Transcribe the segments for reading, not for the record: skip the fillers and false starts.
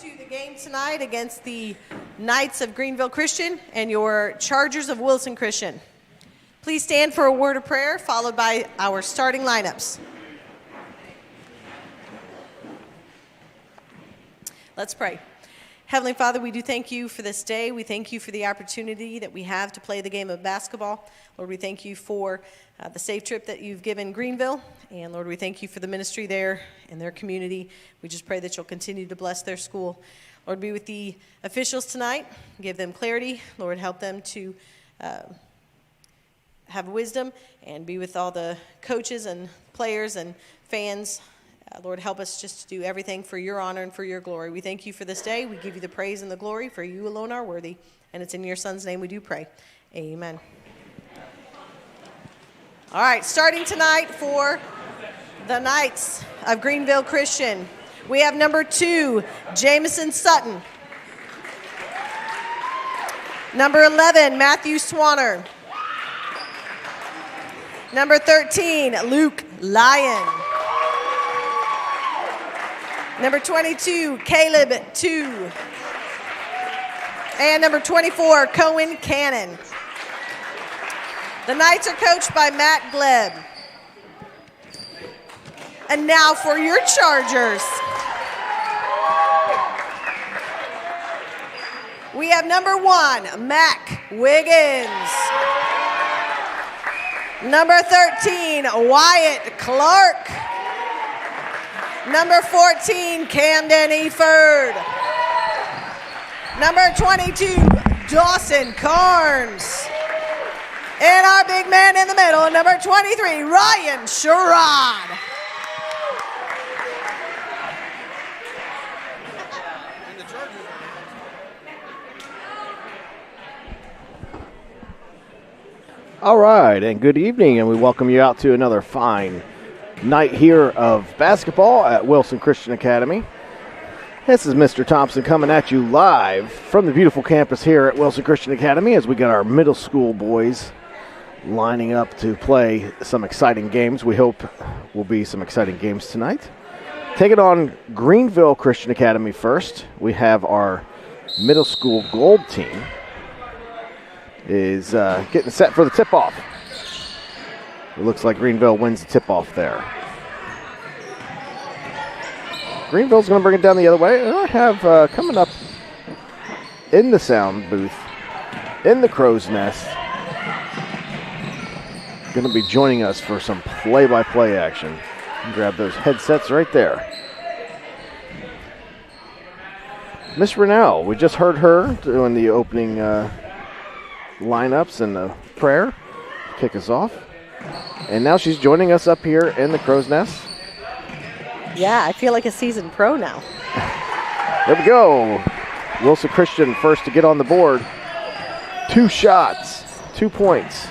to the game tonight against the Knights of Greenville Christian and your Chargers of Wilson Christian. Please stand for a word of prayer, followed by our starting lineups. Let's pray. Heavenly Father, we do thank you for this day. We thank you for the opportunity that we have to play the game of basketball. Lord, we thank you for the safe trip that you've given Greenville. And Lord, we thank you for the ministry there and their community. We just pray that you'll continue to bless their school. Lord, be with the officials tonight. Give them clarity. Lord, help them to have wisdom, and be with all the coaches and players and fans. Lord, help us just to do everything for your honor and for your glory. We thank you for this day. We give you the praise and the glory, for you alone are worthy. And it's in your Son's name we do pray. Amen. All right, starting tonight for the Knights of Greenville Christian, we have number 2, Jamison Sutton. Number 11, Matthew Swanner. Number 13, Luke Lyon. Number 22, Caleb 2. And number 24, Cohen Cannon. The Knights are coached by Matt Gleb. And now for your Chargers. We have number 1, Mac Wiggins. Number 13, Wyatt Clark. Number 14, Camden Eford. Number 22, Dawson Carnes. And our big man in the middle, number 23, Ryan Sherrod. All right, and good evening, and we welcome you out to another fine night here of basketball at Wilson Christian Academy. This is Mr. Thompson coming at you live from the beautiful campus here at Wilson Christian Academy as we got our middle school boys lining up to play some exciting games. We hope will be some exciting games tonight. Taking on Greenville Christian Academy first, we have our middle school gold team is getting set for the tip-off. It looks like Greenville wins the tip-off there. Greenville's going to bring it down the other way. And I have coming up in the sound booth, in the crow's nest, going to be joining us for some play-by-play action. Grab those headsets right there. Miss Rennell, we just heard her doing the opening lineups and the prayer to kick us off. And now she's joining us up here in the crow's nest. Yeah, I feel like a seasoned pro now. There we go. Wilson Christian first to get on the board. 2 shots, 2 points.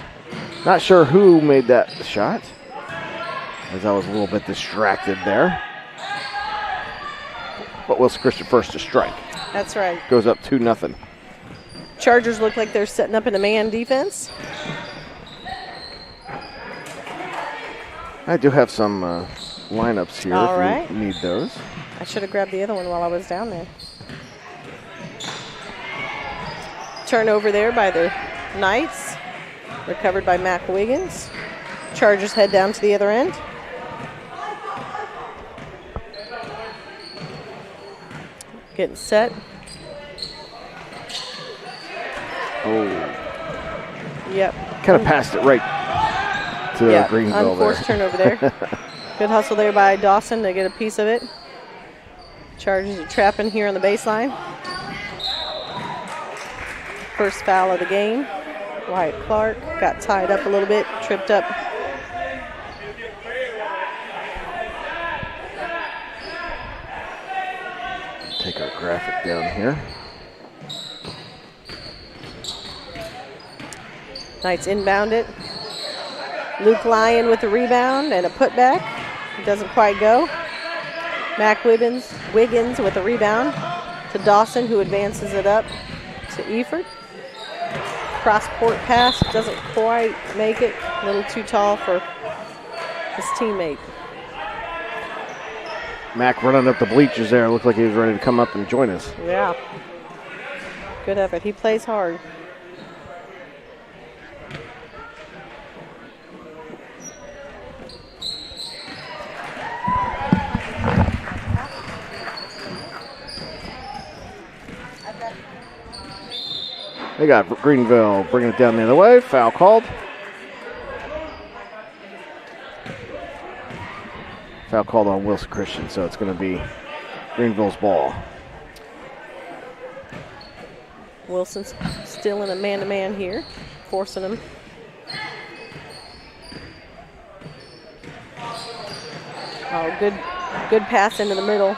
Not sure who made that shot, as I was a little bit distracted there. But Wilson Christian first to strike. That's right. Goes up 2-0. Chargers look like they're setting up in a man defense. I do have some lineups here All if right. you need those. I should have grabbed the other one while I was down there. Turnover there by the Knights. Recovered by Mac Wiggins. Chargers head down to the other end. Getting set. Oh. Yep. Kind of passed it right to Greenville there. Unforced turnover there. Good hustle there by Dawson to get a piece of it. Chargers are trapping here on the baseline. First foul of the game. Wyatt Clark got tied up a little bit, tripped up. Take our graphic down here. Knights inbound it. Luke Lyon with the rebound and a putback. It doesn't quite go. Mac Wiggins with a rebound to Dawson, who advances it up to Eford. Cross-court pass, doesn't quite make it. A little too tall for his teammate. Mac running up the bleachers there. Looked like he was ready to come up and join us. Yeah. Good effort. He plays hard. They got Greenville bringing it down the other way. Foul called. Foul called on Wilson Christian, so it's going to be Greenville's ball. Wilson's still in a man-to-man here, forcing him. Oh, good pass into the middle.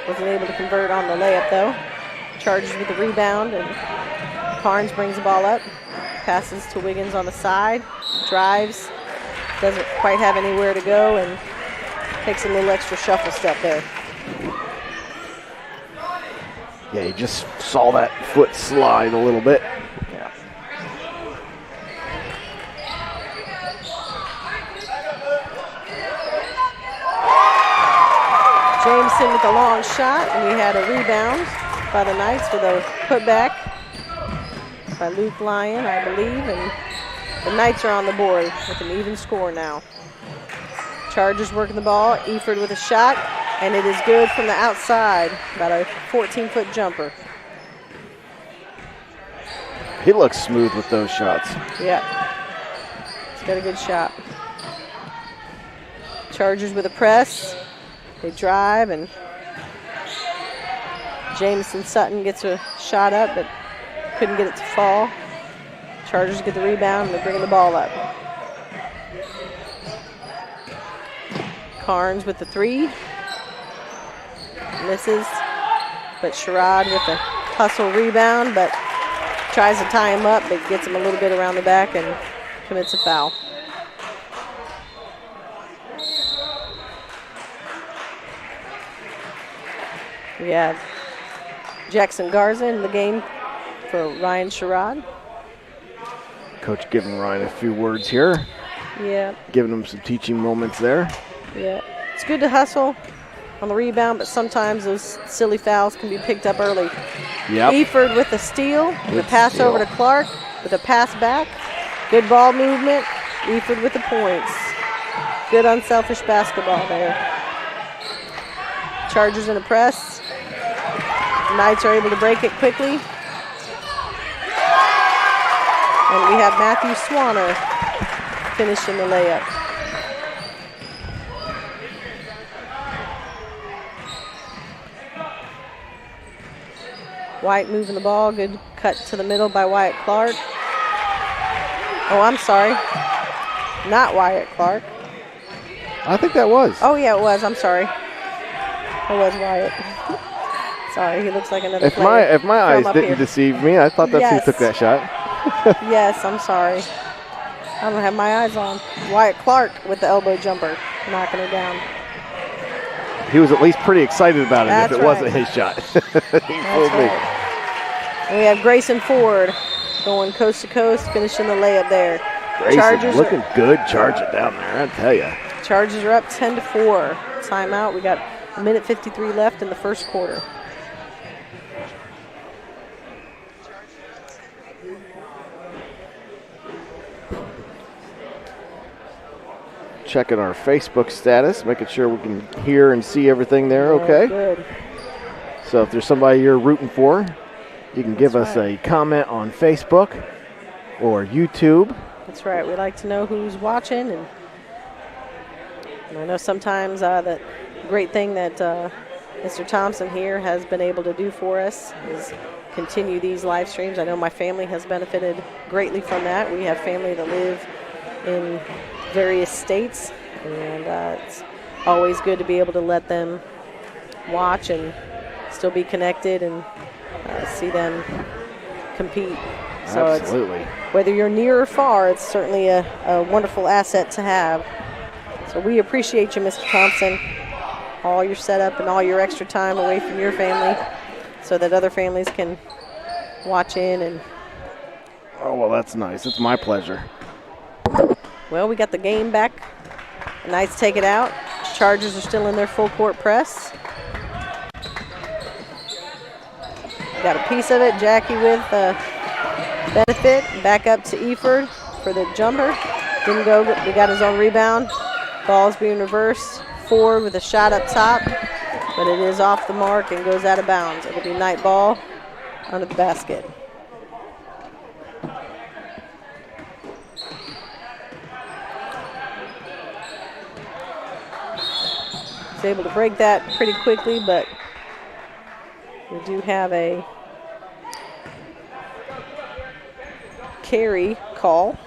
Wasn't able to convert on the layup, though. Charges with the rebound, and Carnes brings the ball up. Passes to Wiggins on the side. Drives. Doesn't quite have anywhere to go, and takes a little extra shuffle step there. Yeah, you just saw that foot slide a little bit. Yeah. Jameson with a long shot, and we had a rebound by the Knights with a putback by Luke Lyon, I believe, and the Knights are on the board with an even score now. Chargers working the ball. Eford with a shot, and it is good from the outside, about a 14-foot jumper. He looks smooth with those shots. Yeah, he's got a good shot. Chargers with a press. They drive, and Jameson Sutton gets a shot up, but couldn't get it to fall. Chargers get the rebound, and they're bringing the ball up. Carnes with the three. Misses, but Sherrod with the hustle rebound, but tries to tie him up, but gets him a little bit around the back and commits a foul. We have Jackson Garza in the game for Ryan Sherrod. Coach giving Ryan a few words here. Yeah. Giving him some teaching moments there. Yeah. It's good to hustle on the rebound, but sometimes those silly fouls can be picked up early. Yep. Eford with the steal, the Good pass steal. over to Clark with a pass back. Good ball movement. Eford with the points. Good unselfish basketball there. Chargers in a press. Knights are able to break it quickly. And we have Matthew Swanner finishing the layup. White moving the ball. Good cut to the middle by Wyatt Clark. Oh, I'm sorry. Not Wyatt Clark. I think that was. Oh, yeah, it was. I'm sorry. It was Wyatt. Sorry, he looks like another If player. my eyes from up didn't here. deceive me, I thought that's Yes. who took that shot. Yes, I'm sorry. I don't have my eyes on. Wyatt Clark with the elbow jumper, knocking her down. He was at least pretty excited about it That's if it wasn't right. his shot. He That's fooled me. right. And we have Grayson Ford going coast to coast, finishing the layup there. Grayson looking good charging down there, I tell you. Chargers are up 10-4. Timeout. We got a minute 53 left in the first quarter. Checking our Facebook status, making sure we can hear and see everything there, okay? Good. So if there's somebody you're rooting for, you can give us a comment on Facebook or YouTube. That's right. We like to know who's watching, and I know sometimes the great thing that Mr. Thompson here has been able to do for us is continue these live streams. I know my family has benefited greatly from that. We have family that live in various states, and it's always good to be able to let them watch and still be connected and see them compete. So Absolutely. whether you're near or far, it's certainly a wonderful asset to have. So we appreciate you, Mr. Thompson, all your setup and all your extra time away from your family so that other families can watch in. And Oh, well, that's nice. It's my pleasure. well, we got the game back. The Knights take it out. Chargers are still in their full court press. Got a piece of it. Jackie with benefit. Back up to Eford for the jumper. Didn't go, but he got his own rebound. Ball's being reversed. Ford with a shot up top, but it is off the mark and goes out of bounds. It'll be Knight ball under the basket. He's able to break that pretty quickly, but we do have a carry call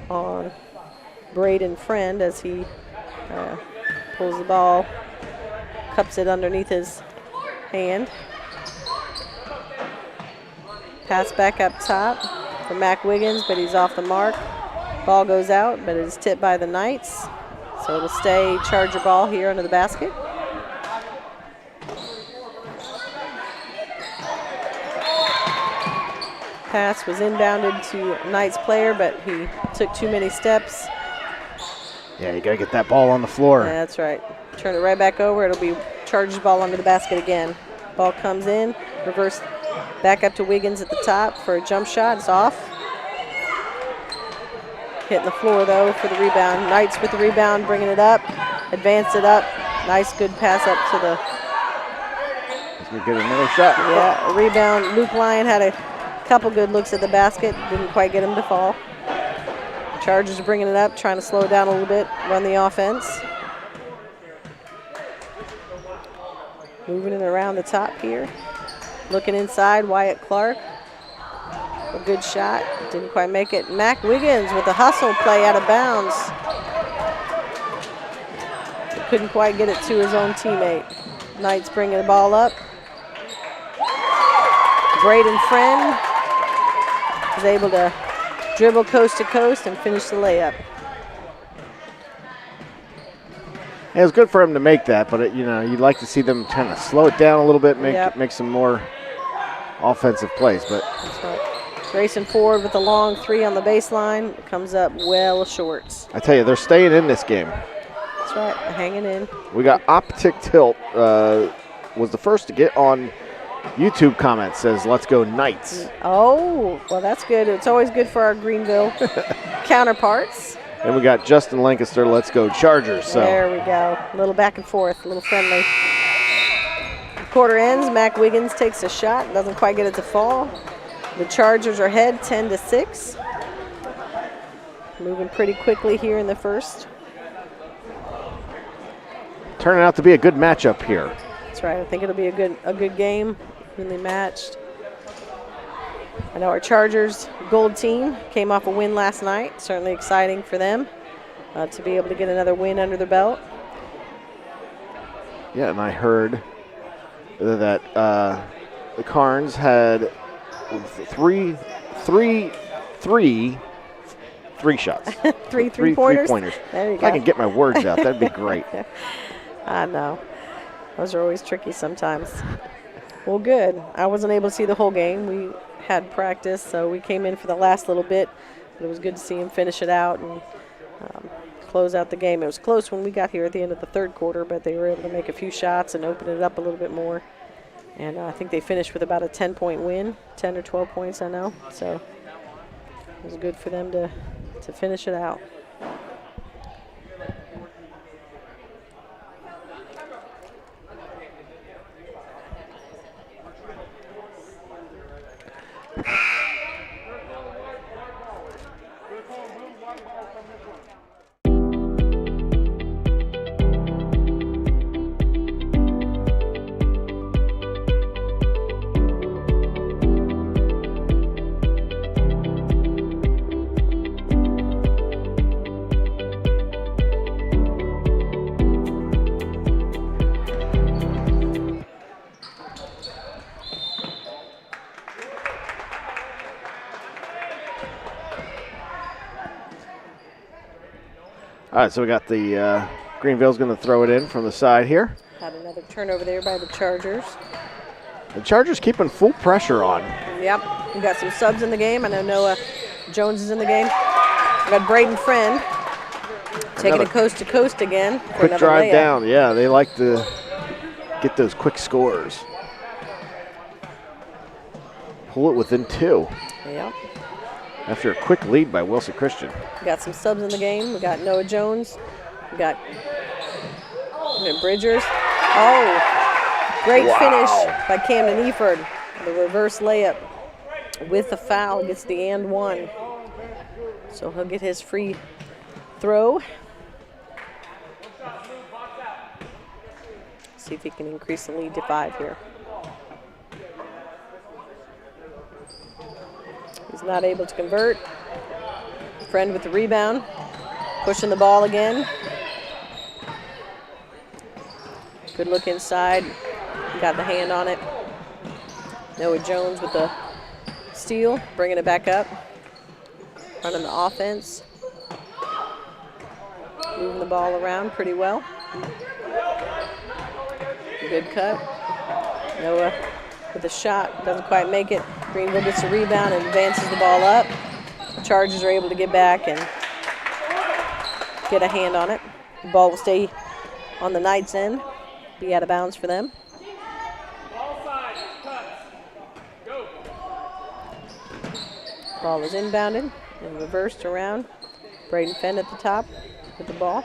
on Braden Friend as he pulls the ball, cups it underneath his hand. Pass back up top for Mac Wiggins, but he's off the mark. Ball goes out, but it is tipped by the Knights. So it'll stay Charger ball here under the basket. Pass was inbounded to Knights player, but he took too many steps. Yeah, you got to get that ball on the floor. Yeah, that's right. Turn it right back over. It'll be Chargers ball under the basket again. Ball comes in, reverse back up to Wiggins at the top for a jump shot. It's off. Hitting the floor, though, for the rebound. Knights with the rebound, bringing it up. Advance it up. Nice, good pass up to the... He's going to get another shot. Yeah, a rebound. Luke Lyon had a couple good looks at the basket. Didn't quite get him to fall. Chargers are bringing it up, trying to slow it down a little bit, run the offense. Moving it around the top here. Looking inside, Wyatt Clark. A good shot, didn't quite make it. Mac Wiggins with a hustle play out of bounds. Couldn't quite get it to his own teammate. Knights bringing the ball up. Braden Friend is able to dribble coast to coast and finish the layup. It was good for him to make that, but you'd like to see them kind of slow it down a little bit, make some more offensive plays. But that's right. Racing forward with a long three on the baseline. Comes up well short. I tell you, they're staying in this game. That's right, hanging in. We got Optic Tilt was the first to get on YouTube comments. Says, let's go Knights. Oh, well, that's good. It's always good for our Greenville counterparts. And we got Justin Lancaster, let's go Chargers. So there we go. A little back and forth, a little friendly. Quarter ends, Mac Wiggins takes a shot, doesn't quite get it to fall. The Chargers are ahead 10-6. Moving pretty quickly here in the first. Turning out to be a good matchup here. That's right. I think it'll be a good game, evenly matched. I know our Chargers gold team came off a win last night. Certainly exciting for them to be able to get another win under their belt. Yeah, and I heard that the Carnes had three shots. three three-pointers? There you if go. I can get my words out, that'd be great. I know. Those are always tricky sometimes. Well, good. I wasn't able to see the whole game. We had practice, so we came in for the last little bit. But it was good to see him finish it out and close out the game. It was close when we got here at the end of the third quarter, but they were able to make a few shots and open it up a little bit more. And I think they finished with about a 10-point win, 10 or 12 points, I know. So it was good for them to finish it out. All right, so we got the Greenville's going to throw it in from the side here. Had another turnover there by the Chargers. The Chargers keeping full pressure on. Yep, we got some subs in the game. I know Noah Jones is in the game. We got Braden Friend to Taking it coast to coast again. For quick another drive layup. down. Yeah, they like to get those quick scores. Pull it within 2 Yep. after a quick lead by Wilson Christian. We got some subs in the game. We got Noah Jones. We got Bridgers. Oh, great finish by Camden Eford. The reverse layup with the foul gets the and one. So he'll get his free throw. See if he can increase the lead to 5 here. He's not able to convert. Friend with the rebound. Pushing the ball again. Good look inside. Got the hand on it. Noah Jones with the steal, bringing it back up. Running the offense. Moving the ball around pretty well. Good cut. Noah with a shot, doesn't quite make it. Greenville gets a rebound and advances the ball up. The Chargers are able to get back and get a hand on it. The ball will stay on the Knights' end, be out of bounds for them. Ball is inbounded and reversed around. Braden Fenn at the top with the ball.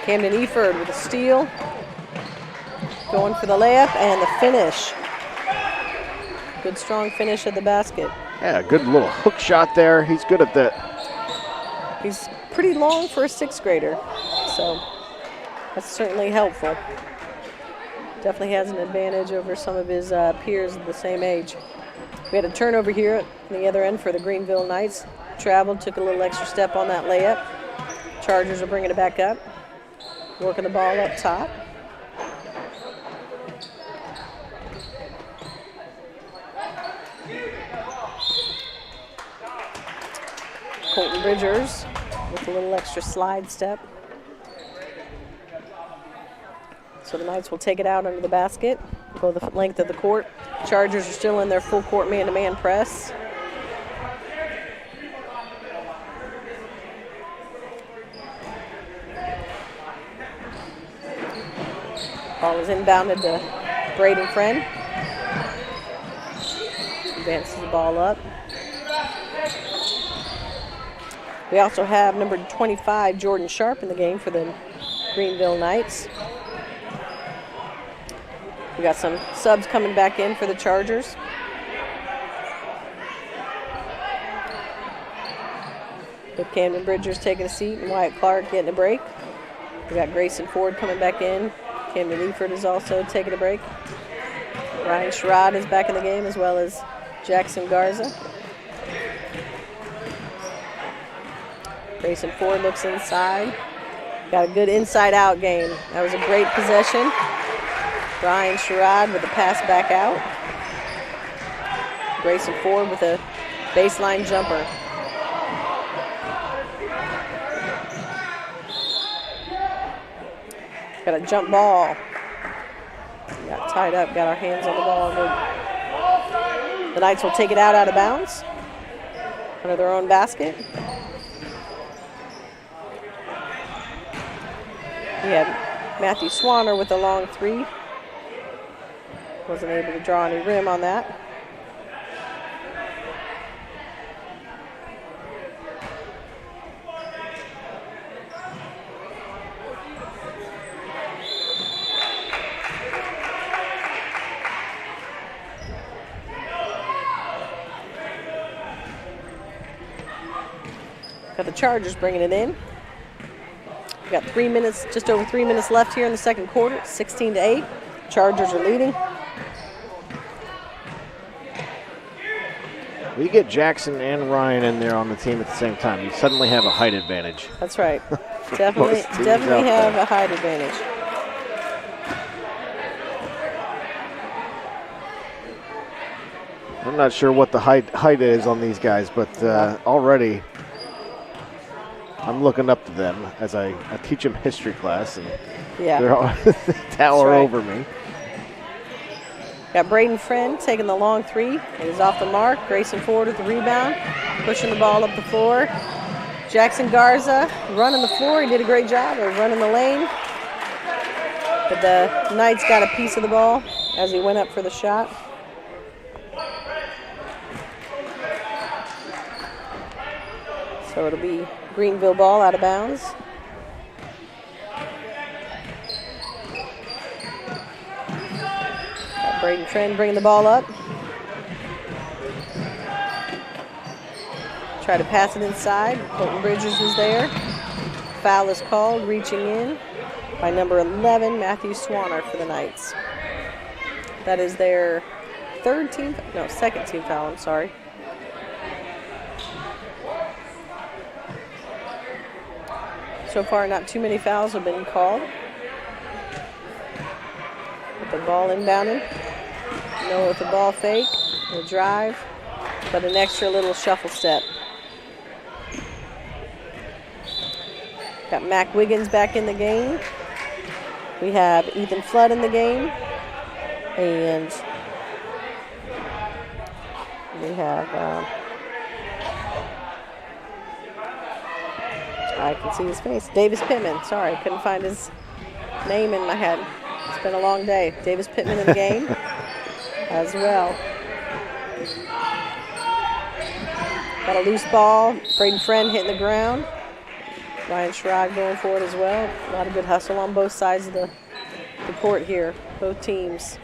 Camden Eford with a steal. Going for the layup and the finish. Good strong finish at the basket. Yeah, good little hook shot there. He's good at that. He's pretty long for a 6th grader, so that's certainly helpful. Definitely has an advantage over some of his peers of the same age. We had a turnover here at the other end for the Greenville Knights. Traveled, took a little extra step on that layup. Chargers are bringing it back up. Working the ball up top. Colton Bridgers with a little extra slide step. So the Knights will take it out under the basket, go the length of the court. Chargers are still in their full court man-to-man press. Ball is inbounded to Braden Friend. Advances the ball up. We also have number 25, Jordan Sharp, in the game for the Greenville Knights. We got some subs coming back in for the Chargers. With Camden Bridgers taking a seat and Wyatt Clark getting a break. We got Grayson Ford coming back in. Camden Eford is also taking a break. Ryan Sherrod is back in the game, as well as Jackson Garza. Grayson Ford looks inside. Got a good inside-out game. That was a great possession. Ryan Sherrod with the pass back out. Grayson Ford with a baseline jumper. Got a jump ball. Got tied up, got our hands on the ball. The Knights will take it out of bounds under their own basket. We have Matthew Swanner with a long 3. Wasn't able to draw any rim on that. Got the Chargers bringing it in. We got 3 minutes, just over 3 minutes left here in the second quarter. 16-8. Chargers are leading. We get Jackson and Ryan in there on the team at the same time. You suddenly have a height advantage. That's right. definitely most teams have out there. a height advantage. I'm not sure what the height is on these guys, but already I'm looking up to them as I teach them history class, and Yeah. they're all they tower right. over me. Got Braden Friend taking the long three. He's off the mark. Grayson Ford with the rebound. Pushing the ball up the floor. Jackson Garza running the floor. He did a great job of running the lane. But the Knights got a piece of the ball as he went up for the shot. So it'll be Greenville ball out of bounds. Got Braden Friend bringing the ball up. Try to pass it inside. Colton Bridges was there. Foul is called, reaching in by number 11, Matthew Swanner for the Knights. That is their second team foul, I'm sorry. So far, not too many fouls have been called. With the ball inbounded. Noah with the ball fake, the drive, but an extra little shuffle step. Got Mac Wiggins back in the game. We have Ethan Flood in the game. And we have, I can see his face, Davis Pittman. Sorry, couldn't find his name in my head. It's been a long day. Davis Pittman in the game as well. Got a loose ball. Braden Friend hitting the ground. Ryan Sherrod going for it as well. A lot of good hustle on both sides of the court here, both teams.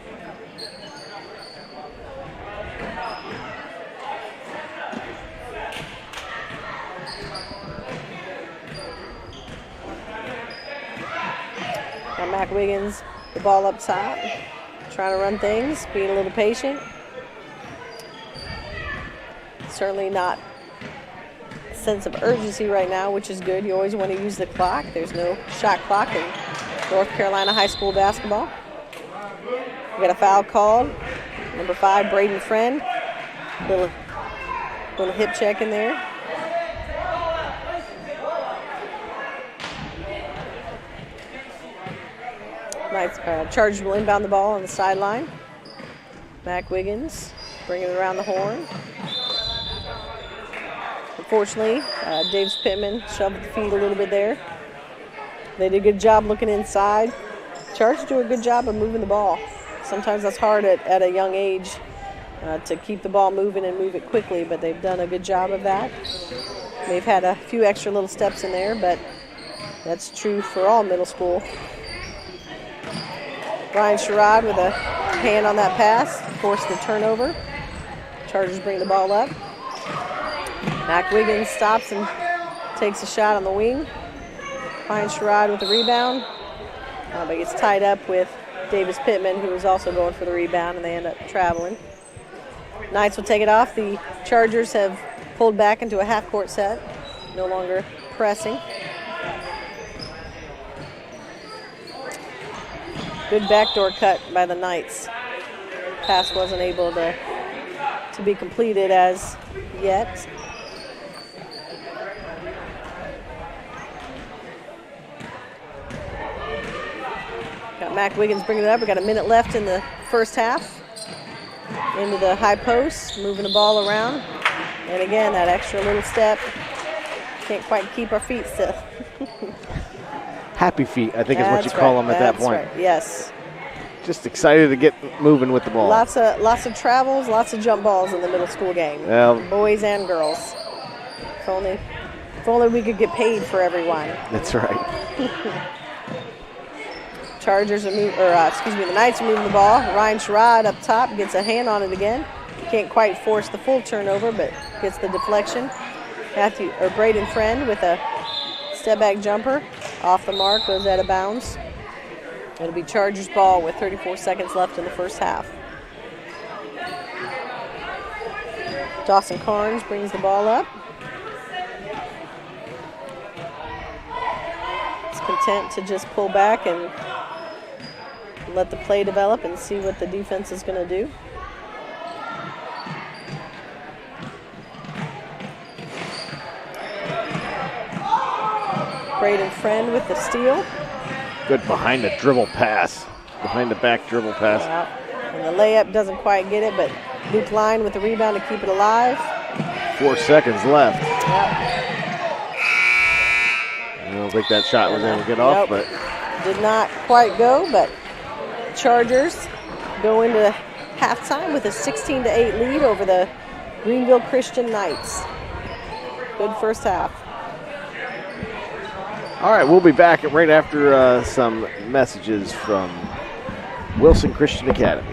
Got Mac Wiggins, the ball up top, trying to run things, being a little patient. Certainly not a sense of urgency right now, which is good. You always want to use the clock. There's no shot clock in North Carolina high school basketball. We got a foul called. Number 5, Braden Friend. Little hip check in there. Knights, Chargers will inbound the ball on the sideline. Mac Wiggins bringing it around the horn. Unfortunately, Davis Pittman shoved the feet a little bit there. They did a good job looking inside. Chargers do a good job of moving the ball. Sometimes that's hard at a young age to keep the ball moving and move it quickly, but they've done a good job of that. They've had a few extra little steps in there, but that's true for all middle school. Ryan Sherrod with a hand on that pass, forced the turnover. Chargers bring the ball up. Mac Wiggins stops and takes a shot on the wing. Ryan Sherrod with the rebound, but gets tied up with Davis Pittman, who was also going for the rebound, and they end up traveling. Knights will take it off. The Chargers have pulled back into a half-court set, no longer pressing. Good backdoor cut by the Knights. Pass wasn't able to be completed as yet. Got Mac Wiggins bringing it up. We got a minute left in the first half. Into the high post, moving the ball around. And again, that extra little step. Can't quite keep our feet still. Happy feet, I think is what you call them at that point. Right. Yes. Just excited to get moving with the ball. Lots of travels, lots of jump balls in the middle school game. Well, boys and girls. If only we could get paid for everyone. That's right. The Knights are moving the ball. Ryan Sherrod up top gets a hand on it again. Can't quite force the full turnover, but gets the deflection. Braden Friend with a step back jumper off the mark, goes out of bounds. It'll be Chargers ball with 34 seconds left in the first half. Dawson Carnes brings the ball up. He's content to just pull back and let the play develop and see what the defense is going to do. Braden Friend with the steal. Good behind the dribble pass. Behind the back dribble pass. And the layup doesn't quite get it, but Luke Line with the rebound to keep it alive. 4 seconds left. Yep. I don't think that shot was able to get off, but did not quite go, but Chargers go into halftime with a 16-8 lead over the Greenville Christian Knights. Good first half. all right, we'll be back right after some messages from Wilson Christian Academy.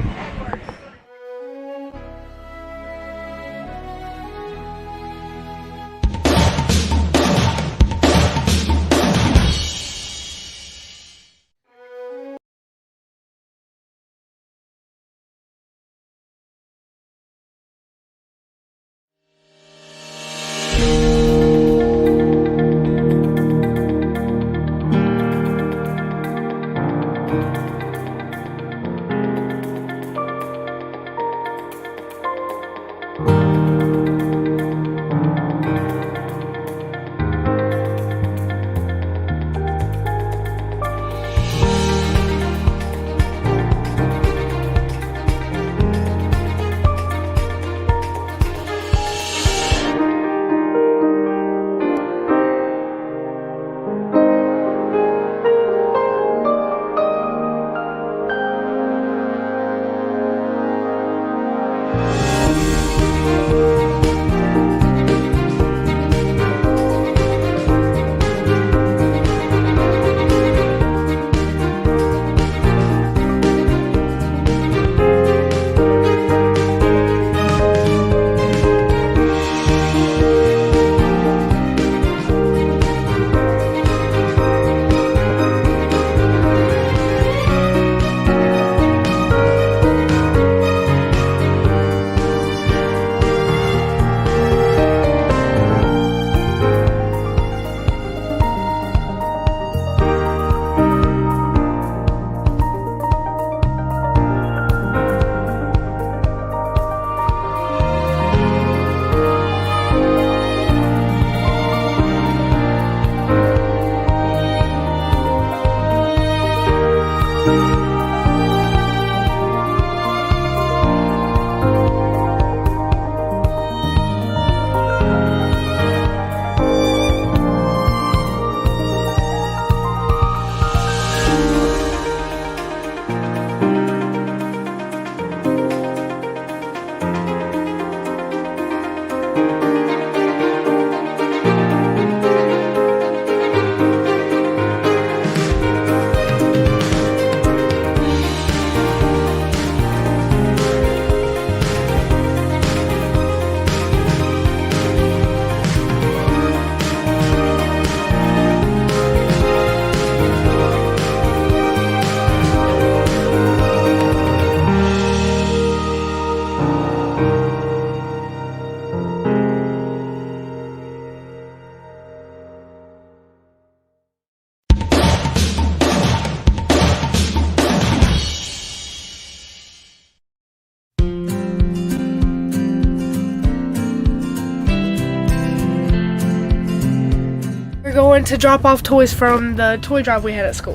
Going to drop off toys from the toy drive we had at school.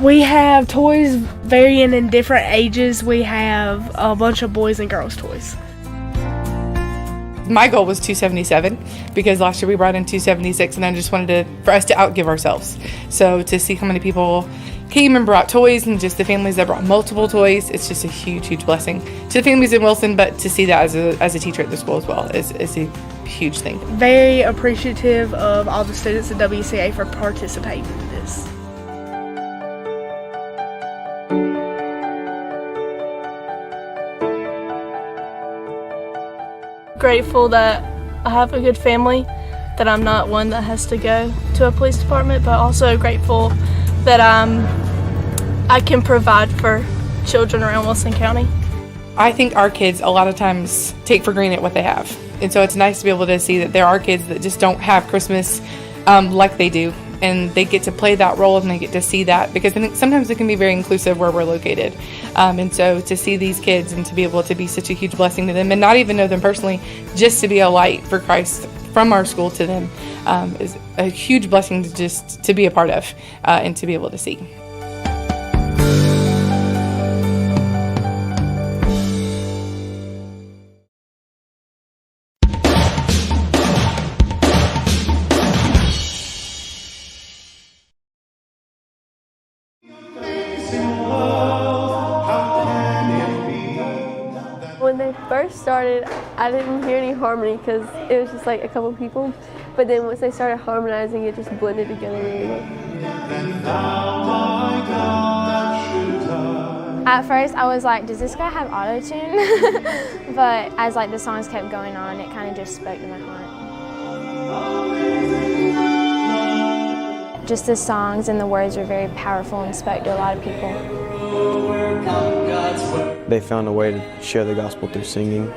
We have toys varying in different ages. We have a bunch of boys and girls toys. My goal was 277 because last year we brought in 276, and I just wanted for us to outgive ourselves. So to see how many people came and brought toys, and just the families that brought multiple toys, it's just a huge blessing to the families in Wilson, but to see that as a teacher at the school as well is a huge thing. Very appreciative of all the students at WCA for participating in this. Grateful that I have a good family, that I'm not one that has to go to a police department, but also grateful that I can provide for children around Wilson County. I think our kids a lot of times take for granted what they have. And so it's nice to be able to see that there are kids that just don't have Christmas like they do. And they get to play that role and they get to see that, because I think sometimes it can be very inclusive where we're located. And so to see these kids and to be able to be such a huge blessing to them and not even know them personally, just to be a light for Christ from our school to them is a huge blessing to be a part of and to be able to see. started, I didn't hear any harmony because it was just like a couple people. But then once they started harmonizing, it just blended together really well. At first, I was like, does this guy have auto-tune? But as like the songs kept going on, it kind of just spoke to my heart. Just the songs and the words were very powerful and spoke to a lot of people. They found a way to share the gospel through singing.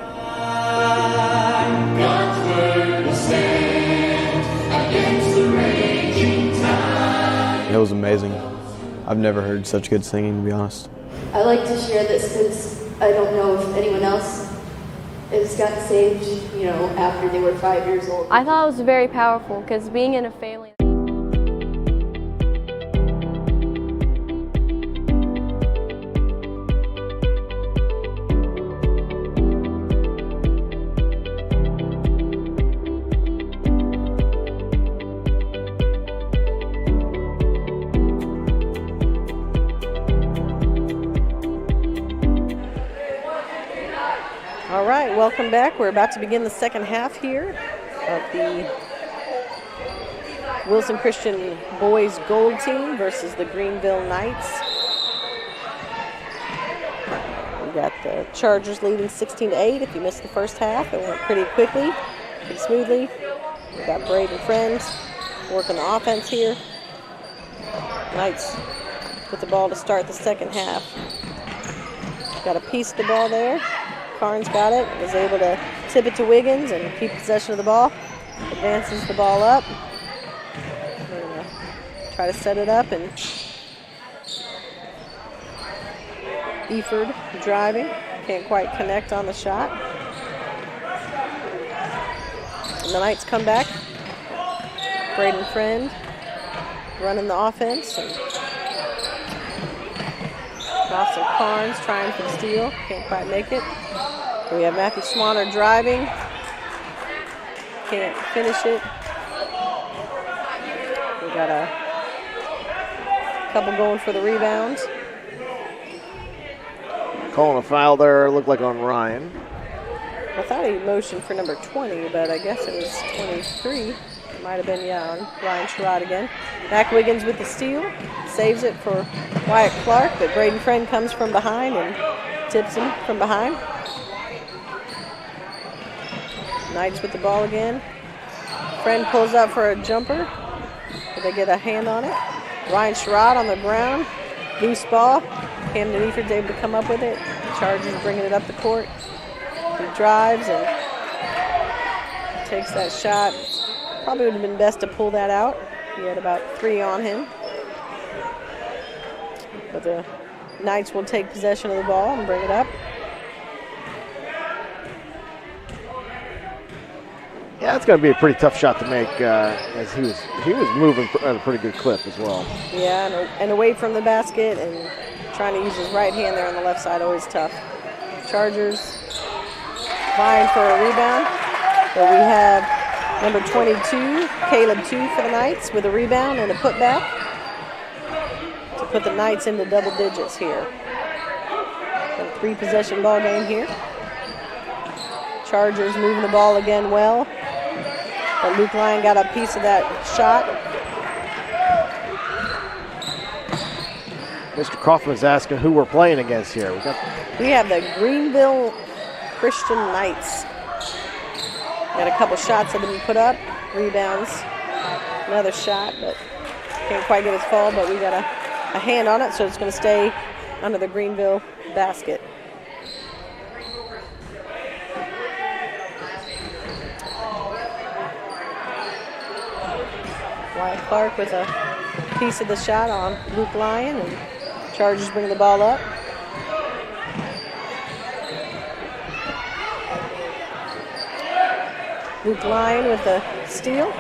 It was amazing. I've never heard such good singing, to be honest. I like to share this since I don't know if anyone else has gotten saved, after they were 5 years old. I thought it was very powerful because being in a family. All right, welcome back. We're about to begin the second half here of the Wilson Christian boys gold team versus the Greenville Knights. We got the Chargers leading 16-8. If you missed the first half, it went pretty quickly, pretty smoothly. We got Braden Friends working the offense here. Knights with the ball to start the second half. Got a piece of the ball there. Carnes got it, was able to tip it to Wiggins and keep possession of the ball. Advances the ball up. We're going to try to set it up, and Eford driving. Can't quite connect on the shot. And the Knights come back. Braden Friend running the offense. And Dawson Carnes trying for the steal. Can't quite make it. We have Matthew Swanner driving. Can't finish it. We got a couple going for the rebounds. Calling a foul there, looked like on Ryan. I thought he motioned for number 20, but I guess it was 23. It might have been, on Ryan Sherrod again. Mac Wiggins with the steal. Saves it for Wyatt Clark, but Braden Friend comes from behind and tips him from behind. Knights with the ball again. Friend pulls up for a jumper, but they get a hand on it. Ryan Sherrod on the ground. Loose ball. Camden Eford's able to come up with it. Chargers bringing it up the court. He drives and takes that shot. Probably would have been best to pull that out. He had about 3 on him. But the Knights will take possession of the ball and bring it up. Yeah, it's going to be a pretty tough shot to make as he was moving at a pretty good clip as well. Yeah, and away from the basket and trying to use his right hand there on the left side, always tough. Chargers vying for a rebound, but we have number 22, Caleb 2 for the Knights with a rebound and a putback to put the Knights into double digits here. A 3-possession ball game here. Chargers moving the ball again well. But Luke Lyon got a piece of that shot. Mr. Kaufman's asking who we're playing against here. We have the Greenville Christian Knights. Got a couple shots that have been put up. Rebounds. Another shot, but can't quite get his fall, but we got a hand on it, so it's going to stay under the Greenville basket. Wyatt Clark with a piece of the shot on Luke Lyon, and Chargers bring the ball up. Luke Lyon with the steal.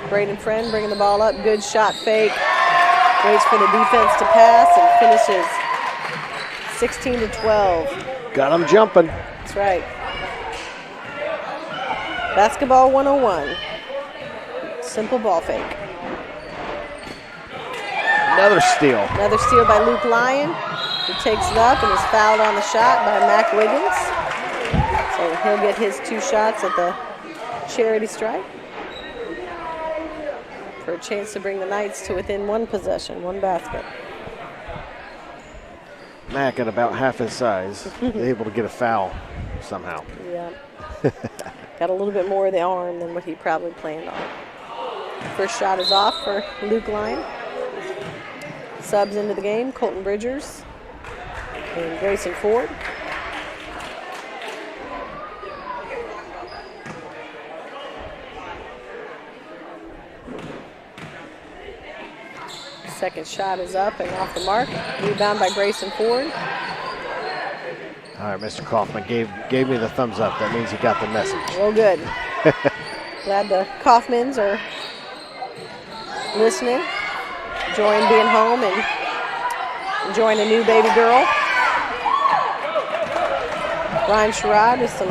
Braden Friend bringing the ball up. Good shot fake. Waits for the defense to pass and finishes 16-12. Got him jumping. That's right. Basketball 101. Simple ball fake. Another steal. Another steal by Luke Lyon, who takes it up and is fouled on the shot by Mac Wiggins. So So he'll get his 2 shots at the charity stripe for a chance to bring the Knights to within 1 possession, 1 basket. Mac at about half his size, able to get a foul somehow. Yeah. Got a little bit more of the arm than what he probably planned on. First shot is off for Luke Lyon. Subs into the game, Colton Bridgers and Grayson Ford. Second shot is up and off the mark. Rebound by Grayson Ford. All right, Mr. Kaufman gave me the thumbs up. That means he got the message. Real good. Glad the Kaufmans are listening, enjoying being home and enjoying a new baby girl. Ryan Sherrod with some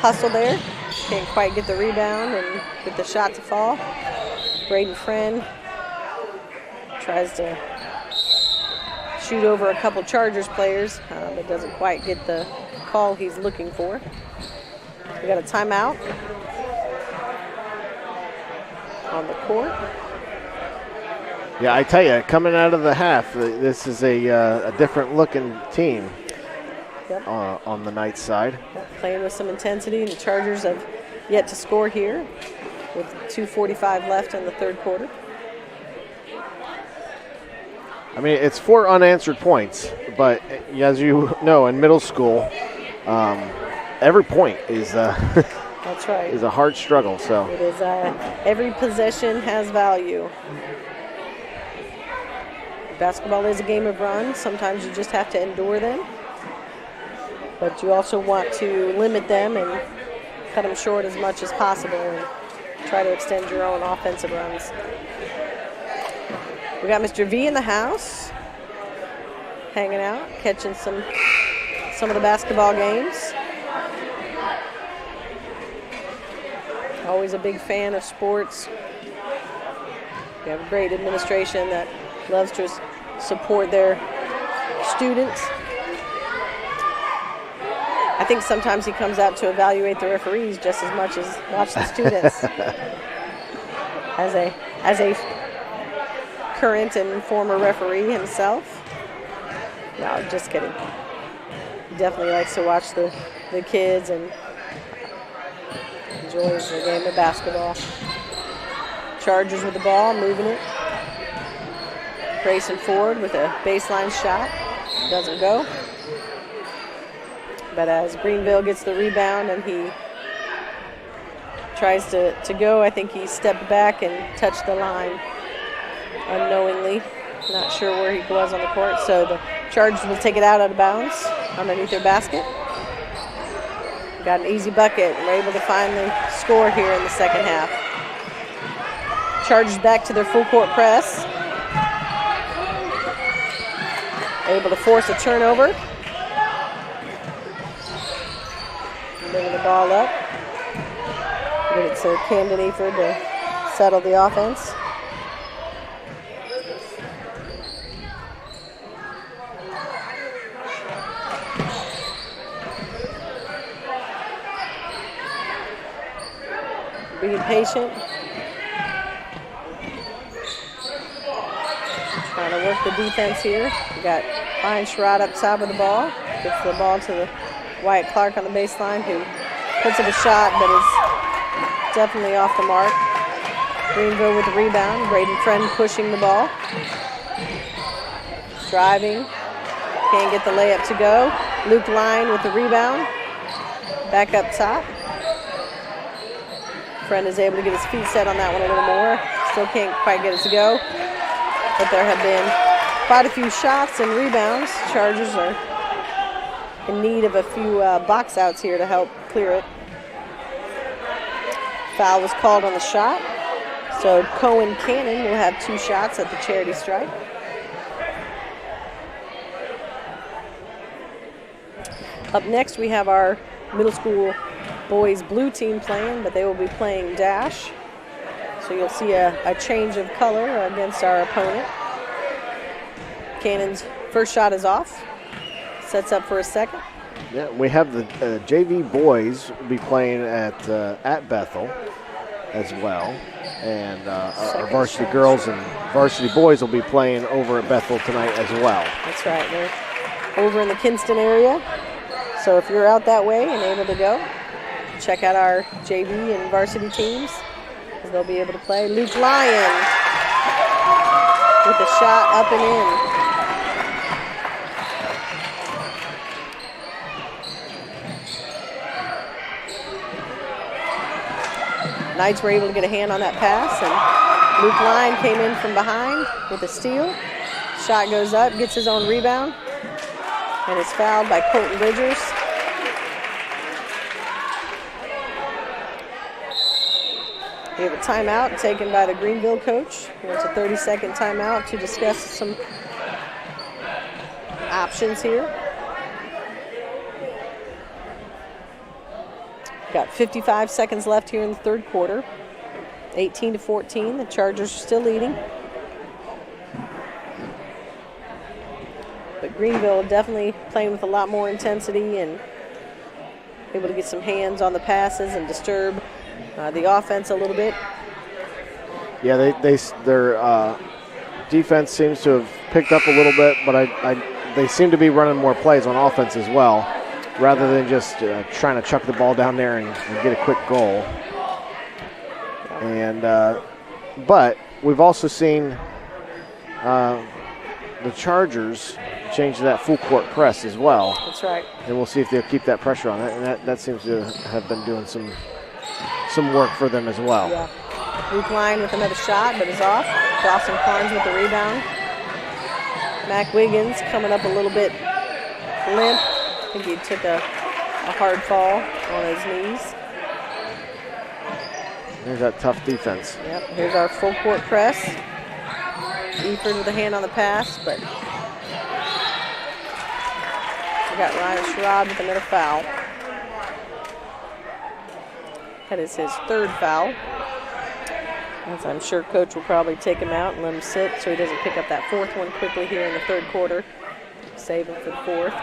hustle there. Can't quite get the rebound and get the shot to fall. Braden Friend tries to shoot over a couple Chargers players, but doesn't quite get the call he's looking for. We got a timeout on the court. Yeah, I tell you, coming out of the half, this is a different looking team. Yep. On the Knights side. Playing with some intensity. The Chargers have yet to score here with 2:45 left in the third quarter. I mean, it's 4 unanswered points, but as you know, in middle school, every point is That's right. is a hard struggle. So it is. Every possession has value. Basketball is a game of runs. Sometimes you just have to endure them, but you also want to limit them and cut them short as much as possible and try to extend your own offensive runs. We got Mr. V in the house, hanging out, catching some of the basketball games. Always a big fan of sports. We have a great administration that loves to support their students. I think sometimes he comes out to evaluate the referees just as much as watch the students. As a current and former referee himself. No, just kidding. He definitely likes to watch the kids and enjoys the game of basketball. Chargers with the ball, moving it. Grayson Ford with a baseline shot. Doesn't go. But as Greenville gets the rebound and he tries to go, I think he stepped back and touched the line unknowingly. Not sure where he was on the court. So the Chargers will take it out of bounds underneath their basket. Got an easy bucket and we're able to finally score here in the second half. Chargers back to their full court press. Able to force a turnover. Bringing the ball up. Give it to Camden Eford to settle the offense. Being patient. Trying to work the defense here. We got Ryan Sherrod up top of the ball. Gets the ball to the Wyatt Clark on the baseline, who puts up a shot, but is definitely off the mark. Greenville with the rebound. Braden Friend pushing the ball. Driving. Can't get the layup to go. Luke Lyon with the rebound. Back up top. Friend is able to get his feet set on that one a little more. Still can't quite get it to go. But there have been quite a few shots and rebounds. Chargers are in need of a few box outs here to help clear it. Foul was called on the shot. So Cohen Cannon will have 2 shots at the charity stripe. Up next we have our middle school boys blue team playing, but they will be playing dash. So you'll see a change of color against our opponent. Cannon's first shot is off. Sets up for a second. Yeah, we have the JV boys will be playing at Bethel as well, and our varsity girls and varsity boys will be playing over at Bethel tonight as well. That's right. They're over in the Kinston area. So if you're out that way and able to go, check out our JV and varsity teams, because they'll be able to play. Luke Lyon with a shot up and in. Knights were able to get a hand on that pass, and Luke Lyon came in from behind with a steal. Shot goes up, gets his own rebound, and is fouled by Colton Bridgers. We have a timeout taken by the Greenville coach. It's a 30-second timeout to discuss some options here. Got 55 seconds left here in the third quarter. 18-14, the Chargers are still leading. But Greenville definitely playing with a lot more intensity and able to get some hands on the passes and disturb the offense a little bit. Yeah, their defense seems to have picked up a little bit, but they seem to be running more plays on offense as well, rather than just trying to chuck the ball down there and get a quick goal. And but we've also seen the Chargers change to that full court press as well. That's right. And we'll see if they'll keep that pressure on it. And that seems to have been doing some work for them as well. Yeah. Luke Lyon with another shot, but is off. Dawson Carnes with the rebound. Mac Wiggins coming up a little bit limp. I think he took a hard fall on his knees. There's that tough defense. Yep, here's our full court press. Eford with a hand on the pass, but we got Ryan Sherrod with another foul. That is his third foul. As I'm sure Coach will probably take him out and let him sit so he doesn't pick up that fourth one quickly here in the third quarter. Save him for the fourth.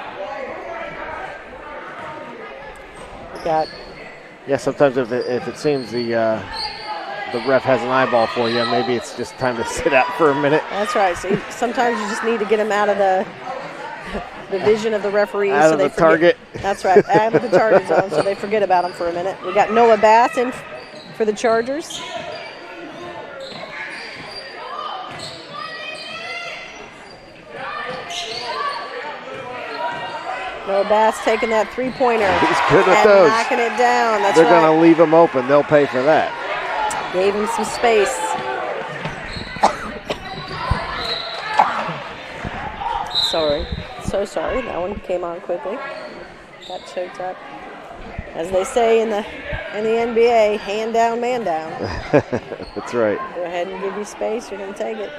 Yeah, sometimes if it seems the ref has an eyeball for you, maybe it's just time to sit out for a minute. That's right. So sometimes you just need to get him out of the vision of the referees. Out so of they the target. That's right, out of the target zone, so they forget about him for a minute. We got Noah Bass in for the Chargers. Noah Bass taking that three-pointer. He's good at and those. knocking it down. That's They're right. going to leave him open. They'll pay for that. Gave him some space. Sorry. So sorry. That one came on quickly. Got choked up. As they say in the NBA, hand down, man down. That's right. Go ahead and give you space. You're going to take it.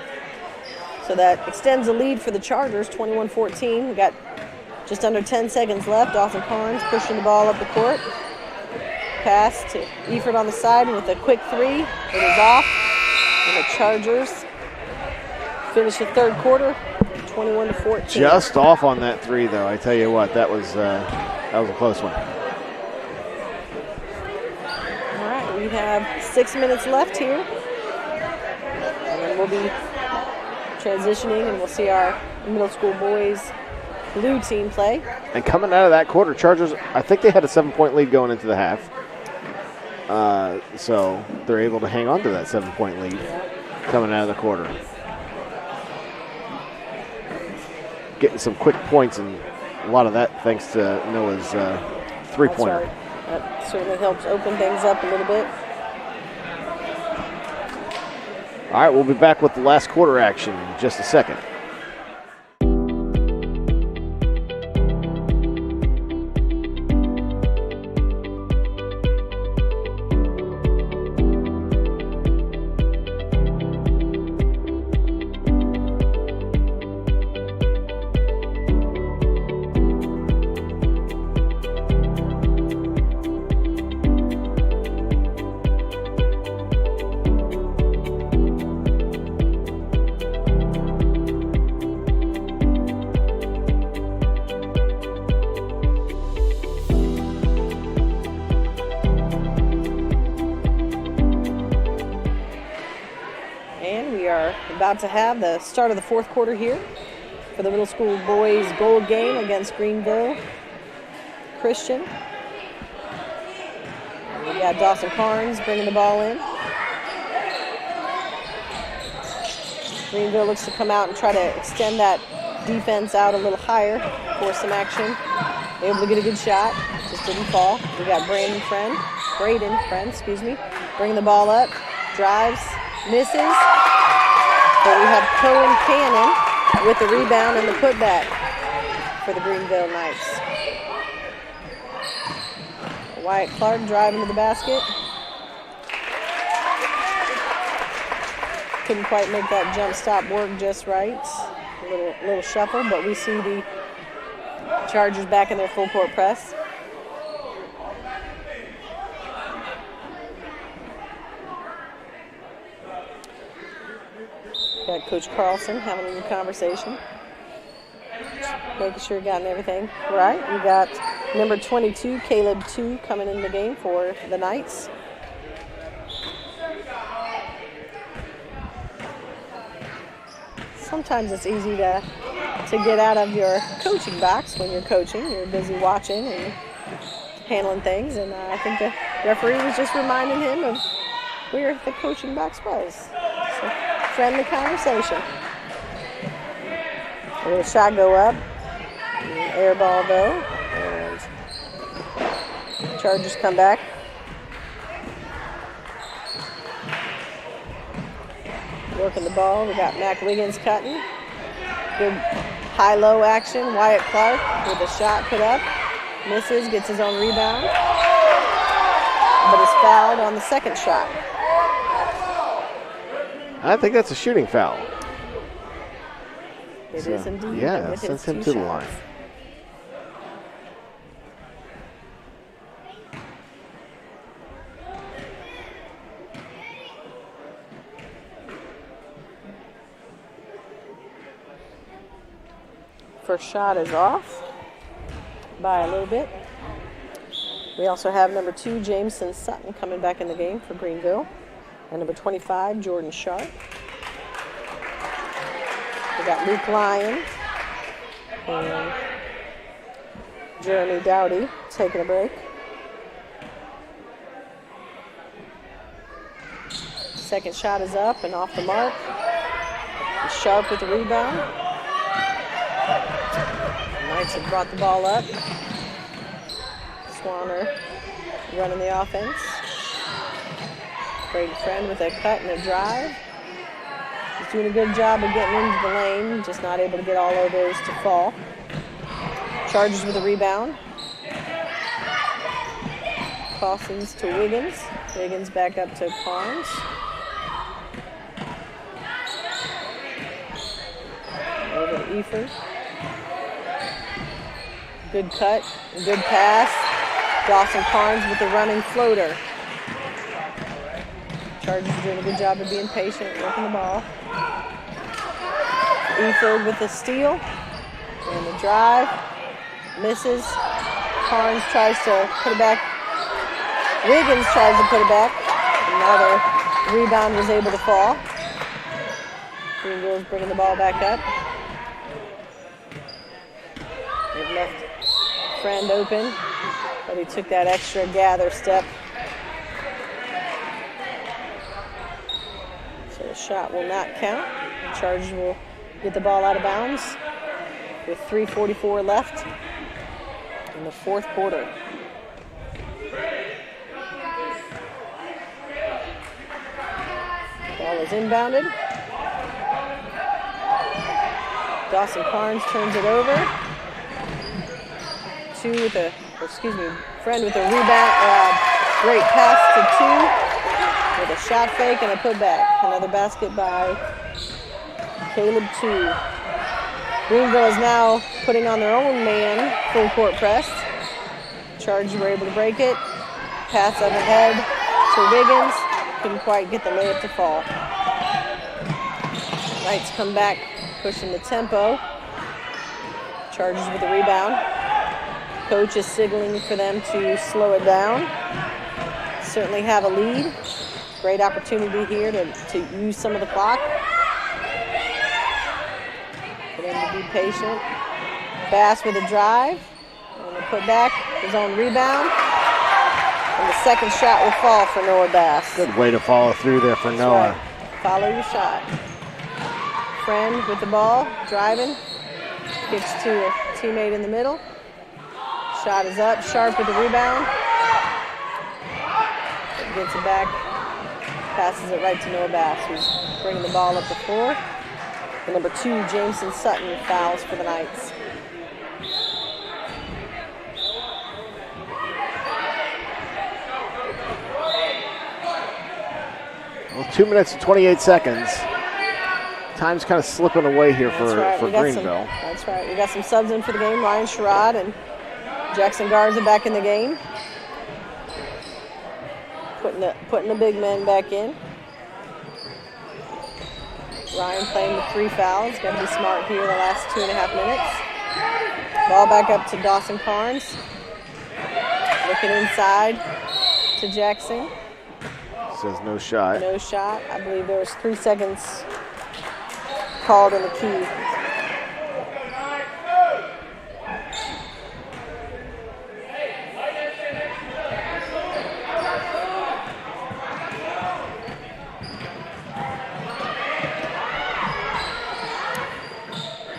So that extends the lead for the Chargers, 21-14. We got just under 10 seconds left. Dawson Carnes pushing the ball up the court. Pass to Eford on the side with a quick three. It is off. And the Chargers finish the third quarter, 21-14. Just off on that three, though. I tell you what, that was a close one. All right, we have 6 minutes left here. And then we'll be transitioning, and we'll see our middle school boys blue team play. And coming out of that quarter, Chargers, I think they had a 7-point lead going into the half. So they're able to hang on to that 7-point lead coming out of the quarter. Getting some quick points, and a lot of that thanks to Noah's three-pointer. That's right. That certainly helps open things up a little bit. All right, we'll be back with the last quarter action in just a second. We are about to have the start of the fourth quarter here for the middle school boys gold game against Greenville Christian. We got Dawson Carnes bringing the ball in. Greenville looks to come out and try to extend that defense out a little higher for some action. Able to get a good shot, just didn't fall. We got Braden Friend, bringing the ball up, drives, misses. But we have Cohen Cannon with the rebound and the putback for the Greenville Knights. Wyatt Clark driving to the basket. Couldn't quite make that jump stop work just right. A little shuffle, but we see the Chargers back in their full court press. Got Coach Carlson having a good conversation, making sure he got everything right. We got number 22, Caleb 2, coming in the game for the Knights. Sometimes it's easy to get out of your coaching box when you're coaching. You're busy watching and handling things, and I think the referee was just reminding him of where the coaching box was. So, friendly conversation. A little shot go up, air ball though, and Chargers come back. Working the ball, we got Mac Wiggins cutting. Good high-low action. Wyatt Clark with a shot put up. Misses, gets his own rebound, but is fouled on the second shot. I think that's a shooting foul. It is indeed. Yeah, sends him to the line. First shot is off by a little bit. We also have number 2, Jameson Sutton, coming back in the game for Greenville. And number 25, Jordan Sharp. We got Luke Lyon and Jeremy Dowdy taking a break. Second shot is up and off the mark. Sharp with the rebound. The Knights have brought the ball up. Swanner running the offense. Braden Friend with a cut and a drive. He's doing a good job of getting into the lane, just not able to get all of those to fall. Chargers with a rebound. Crosses to Wiggins. Wiggins back up to Carnes. Over to Eford. Good cut, good pass. Dawson Carnes with the running floater. Chargers doing a good job of being patient, working the ball. Eford with the steal and the drive. Misses. Carnes tries to put it back. Wiggins tries to put it back. Another rebound was able to fall. Greenville's bringing the ball back up. They've left Friend open, but he took that extra gather step. So the shot will not count. The Chargers will get the ball out of bounds with 3:44 left in the fourth quarter. Ball is inbounded. Dawson Carnes turns it over. Friend with a rebound, great pass to 2 with a shot fake and a putback. Another basket by Caleb 2. Greenville is now putting on their own man full court press. Chargers were able to break it. Pass up ahead to Wiggins. Couldn't quite get the layup to fall. Knights come back, pushing the tempo. Chargers with the rebound. Coach is signaling for them to slow it down. Certainly have a lead. Great opportunity here to use some of the clock. Having to be patient. Bass with a drive. And a put back. His own rebound. And the second shot will fall for Noah Bass. Good way to follow through there for Noah. Right. Follow your shot. Friend with the ball, driving. Kicks to a teammate in the middle. Shot is up. Sharp with the rebound. Gets it back. Passes it right to Noah Bass, who's bringing the ball up the floor. And number 2, Jameson Sutton, fouls for the Knights. Well, 2 minutes and 28 seconds. Time's kind of slipping away here for Greenville. That's right. We got some subs in for the game. Ryan Sherrod and Jackson Garza back in the game. Putting the big men back in. Ryan playing with 3 fouls. Got to be smart here the last 2.5 minutes. Ball back up to Dawson Carnes. Looking inside to Jackson. Says no shot. No shot. I believe there was 3 seconds called in the key.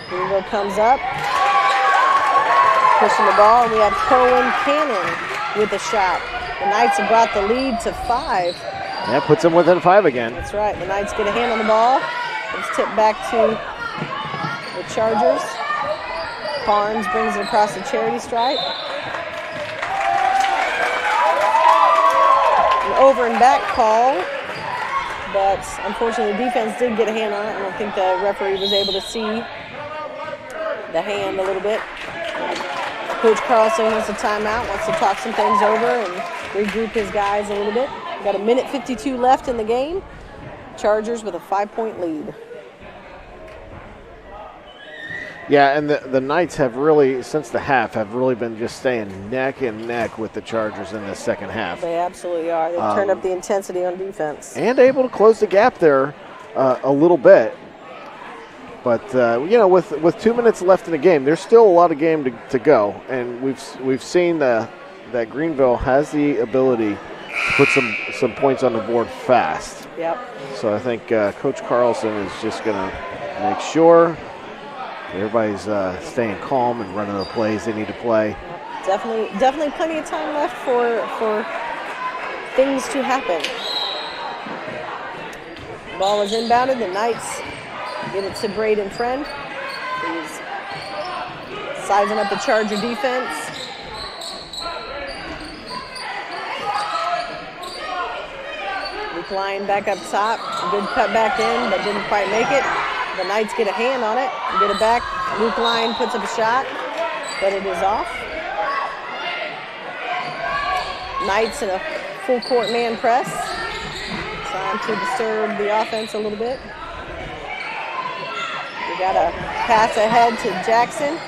Greenville comes up, pushing the ball, and we have Cohen Cannon with a shot. The Knights have brought the lead to 5. That puts them within 5 again. That's right. The Knights get a hand on the ball. It's tipped back to the Chargers. Carnes brings it across the charity stripe. An over and back call, but unfortunately the defense did get a hand on it. I don't think the referee was able to see the hand a little bit. Coach Carlson wants a timeout, wants to talk some things over and regroup his guys a little bit. We've got 1:52 left in the game. Chargers with a 5-point lead. Yeah, and the Knights have really, since the half, have really been just staying neck and neck with the Chargers in the second half. They absolutely are. They've turned up the intensity on defense. And able to close the gap there a little bit. But, with 2 minutes left in the game, there's still a lot of game to go. And we've seen that Greenville has the ability to put some points on the board fast. Yep. So I think Coach Carlson is just going to make sure everybody's staying calm and running the plays they need to play. Definitely plenty of time left for things to happen. Ball is inbounded. The Knights get it to Braden Friend. He's sizing up the Charger defense. Luke Lyon back up top. Good cut back in, but didn't quite make it. The Knights get a hand on it, get it back. Luke Lyon puts up a shot, but it is off. Knights in a full court man press. Trying to disturb the offense a little bit. We got a pass ahead to Jackson.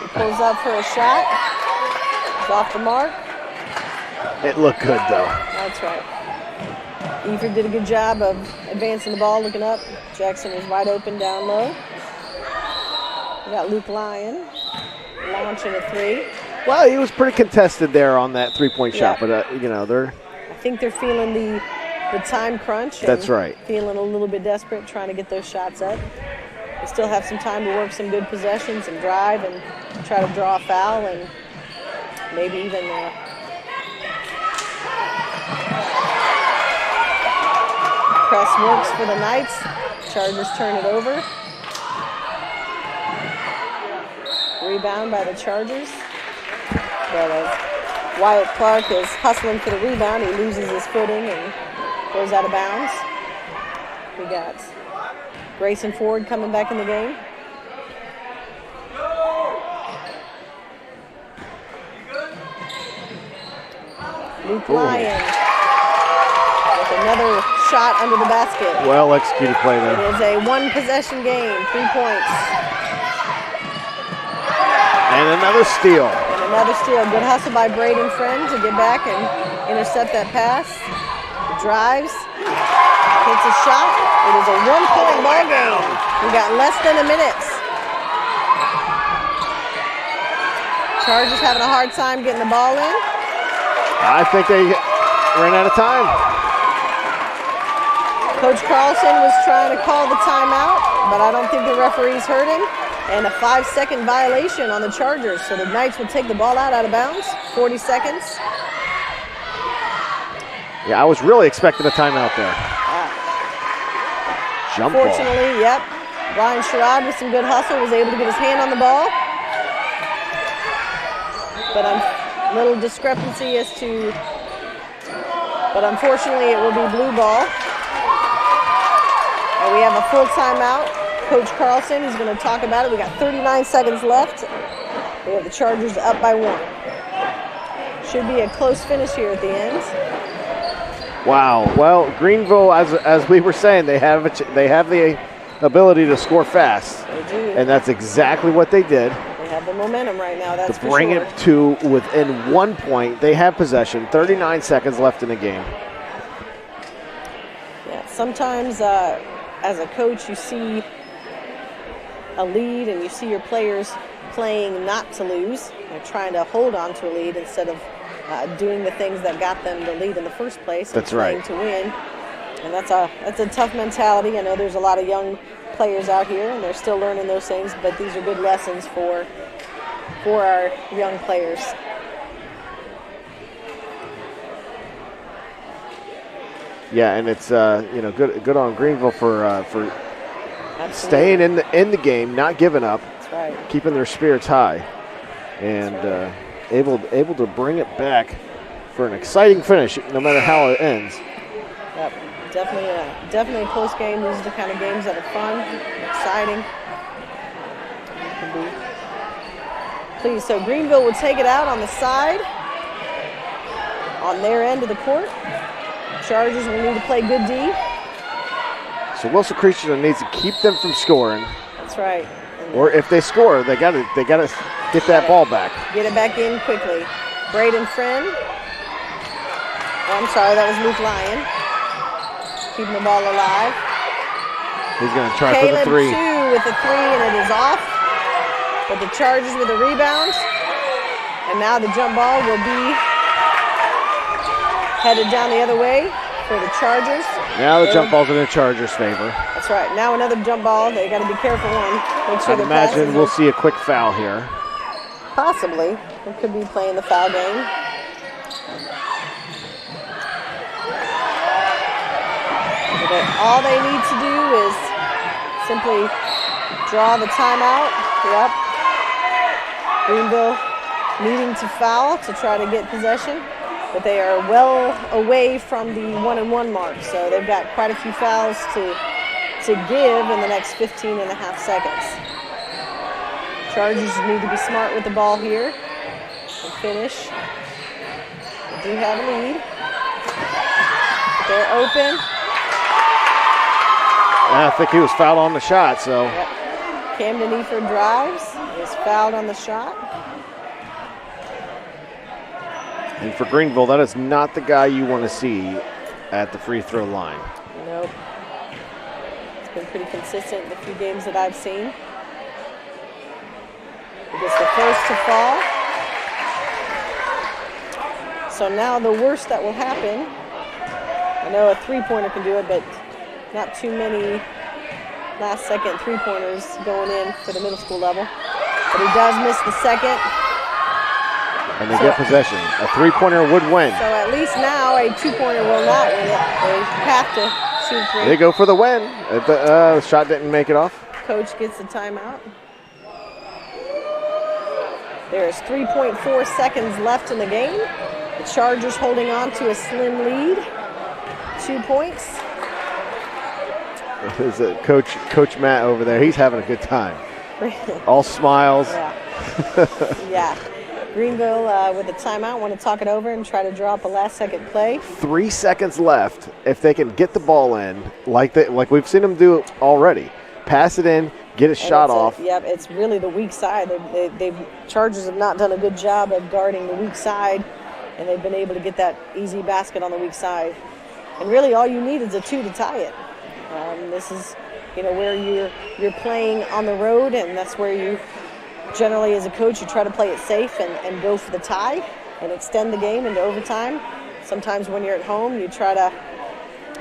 He pulls up for a shot. It's off the mark. It looked good, though. That's right. Eford did a good job of advancing the ball, looking up. Jackson was wide open down low. We got Luke Lyon launching a 3. Well, he was pretty contested there on that 3-point shot, but they're. I think they're feeling the time crunch. That's right. Feeling a little bit desperate, trying to get those shots up. They still have some time to work some good possessions and drive and try to draw a foul and maybe even. Press works for the Knights. Chargers turn it over. Rebound by the Chargers. But as Wyatt Clark is hustling for the rebound, he loses his footing and goes out of bounds. We got Grayson Ford coming back in the game. Luke Lyon with another shot under the basket. Well executed play there. It is a 1-possession game, 3 points. And another steal. And another steal. Good hustle by Braden Friend to get back and intercept that pass. Drives. Hits a shot. It is a 1-point ball game. We got less than a minute Chargers having a hard time getting the ball in. I think they ran out of time. Coach Carlson was trying to call the timeout, but I don't think the referees heard him. And a 5-second violation on the Chargers. So the Knights will take the ball out of bounds. 40 seconds. Yeah, I was really expecting a timeout there. Jump ball. Fortunately, yep. Ryan Sherrod with some good hustle was able to get his hand on the ball. But a little discrepancy as to, but unfortunately it will be blue ball. And we have a full timeout. Coach Carlson is going to talk about it. We got 39 seconds left. We have the Chargers up by 1. Should be a close finish here at the end. Wow. Well, Greenville, as we were saying, they have the ability to score fast. They do. And that's exactly what they did. They have the momentum right now, that's to bring it to within 1 point. They have possession. 39 seconds left in the game. Yeah, sometimes as a coach, you see a lead and you see your players playing not to lose. They're trying to hold on to a lead instead of doing the things that got them the lead in the first place. That's right. To win, and that's a tough mentality. I know there's a lot of young players out here, and they're still learning those things. But these are good lessons for our young players. Yeah, and it's good on Greenville for Absolutely. staying in the game, not giving up. That's right. Keeping their spirits high, and able to bring it back for an exciting finish, no matter how it ends. Yep, definitely a close game. These are the kind of games that are fun, exciting. Please, so Greenville will take it out on the side, on their end of the court. Chargers will need to play good D. So Wilson Christian needs to keep them from scoring. That's right. Or if they score, they gotta get that ball back. Get it back in quickly. Braden Friend. Oh, I'm sorry, that was Luke Lyon. Keeping the ball alive. He's gonna try Caleb for the three. Two with the three, and it is off. But the Chargers with a rebound. And now the jump ball will be headed down the other way for the Chargers. Now the jump ball's in the Chargers' favor. That's right. Now another jump ball. They got to be careful one. Make sure I imagine we'll see a quick foul here. Possibly. It could be playing the foul game. But all they need to do is simply draw the timeout. Yep. Greenville needing to foul to try to get possession. But they are well away from the 1-and-1 mark. So they've got quite a few fouls to give in the next 15 and a half seconds. Chargers need to be smart with the ball here and finish. They do have a lead. They're open. I think he was fouled on the shot, so. Yep. Camden Eford drives, is fouled on the shot. And for Greenville, that is not the guy you want to see at the free throw line. Nope. It's been pretty consistent in the few games that I've seen. He gets the first to fall. So now the worst that will happen, I know a three-pointer can do it, but not too many last-second three-pointers going in for the middle school level. But he does miss the second. And they get possession. A three-pointer would win. So at least now a two-pointer will not win it. They have to shoot three. They go for the win. The shot didn't make it off. Coach gets the timeout. There's 3.4 seconds left in the game. The Chargers holding on to a slim lead. 2 points. There's Coach Matt over there. He's having a good time. All smiles. Yeah. Yeah. Greenville with a timeout. Want to talk it over and try to draw up a last-second play. 3 seconds left. If they can get the ball in, like we've seen them do already, pass it in, get a shot off. Yep, it's really the weak side. Chargers have not done a good job of guarding the weak side, and they've been able to get that easy basket on the weak side. And really, all you need is a two to tie it. This is, where you're playing on the road, and that's where you Generally, as a coach, you try to play it safe and go for the tie and extend the game into overtime. Sometimes when you're at home, you try to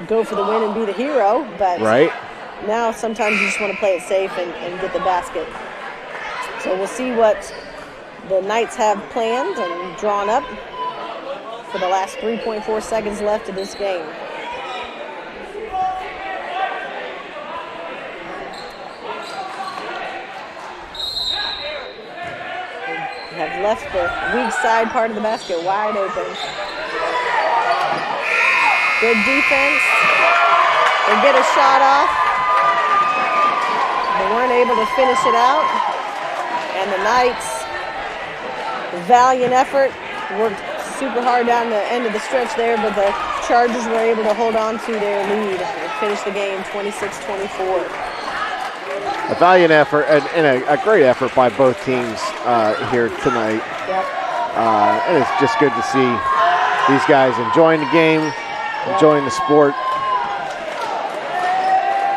go for the win and be the hero, but Right. now sometimes you just want to play it safe and get the basket. So we'll see what the Knights have planned and drawn up for the last 3.4 seconds left of this game. Have left the weak side part of the basket wide open. Good defense. They get a shot off. They weren't able to finish it out. And the Knights, valiant effort, worked super hard down the end of the stretch there, but the Chargers were able to hold on to their lead and finish the game 26-24. A valiant effort and a great effort by both teams here tonight. Yep. And it's just good to see these guys enjoying the game, enjoying the sport.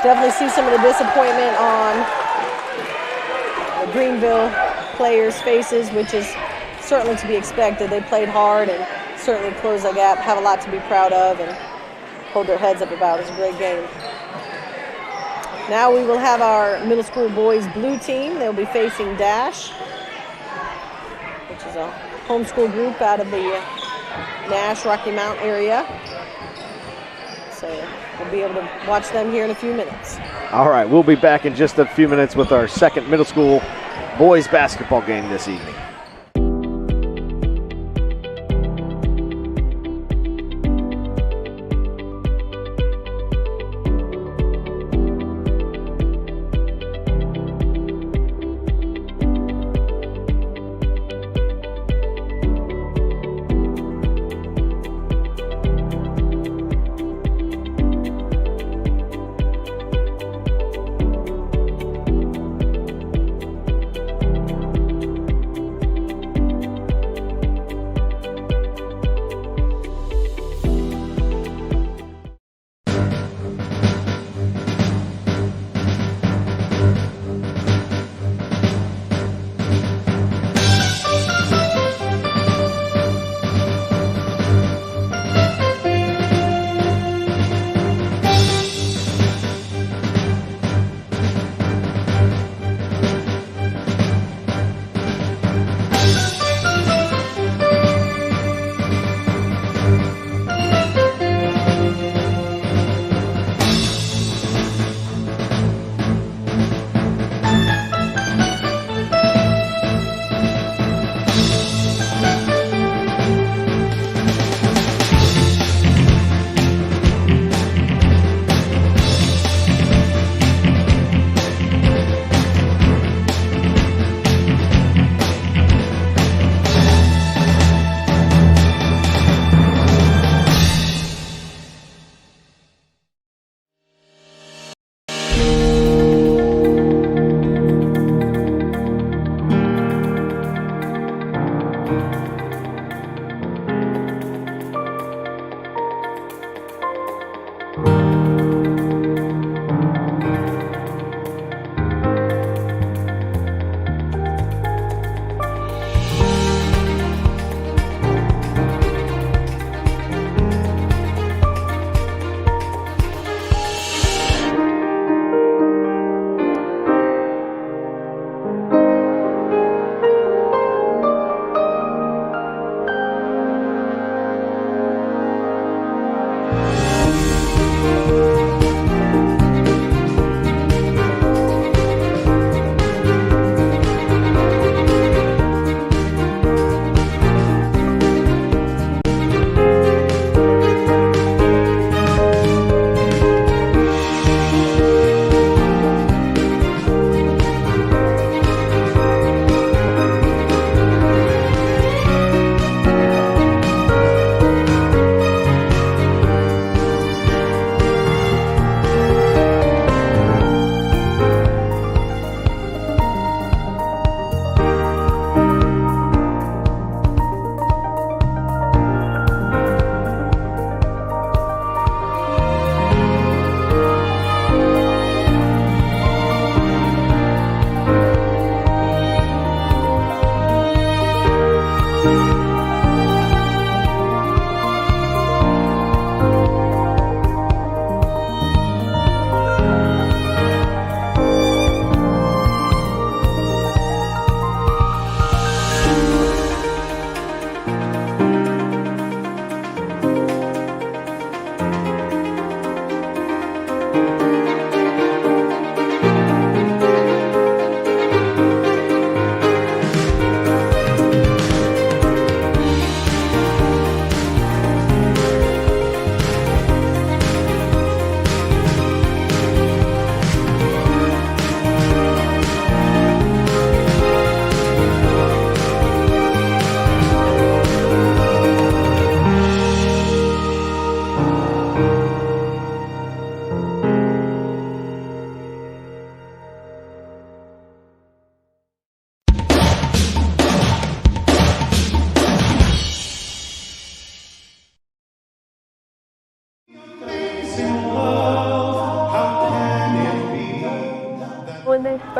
Definitely see some of the disappointment on the Greenville players' faces, which is certainly to be expected. They played hard and certainly closed the gap, have a lot to be proud of and hold their heads up about. It was a great game. Now we will have our middle school boys blue team. They'll be facing Dash, which is a homeschool group out of the Nash Rocky Mount area. So we'll be able to watch them here in a few minutes. All right, we'll be back in just a few minutes with our second middle school boys basketball game this evening.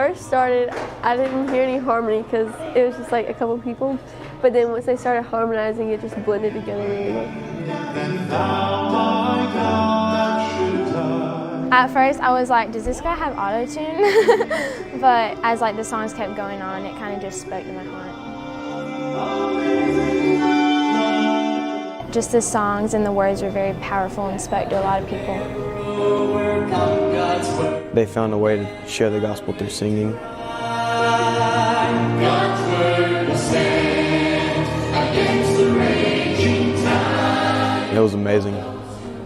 first started, I didn't hear any harmony because it was just like a couple people. But then once they started harmonizing, it just blended together really well. At first, I was like, does this guy have auto-tune? But as like the songs kept going on, it kind of just spoke to my heart. Just the songs and the words were very powerful and spoke to a lot of people. They found a way to share the gospel through singing. It was amazing.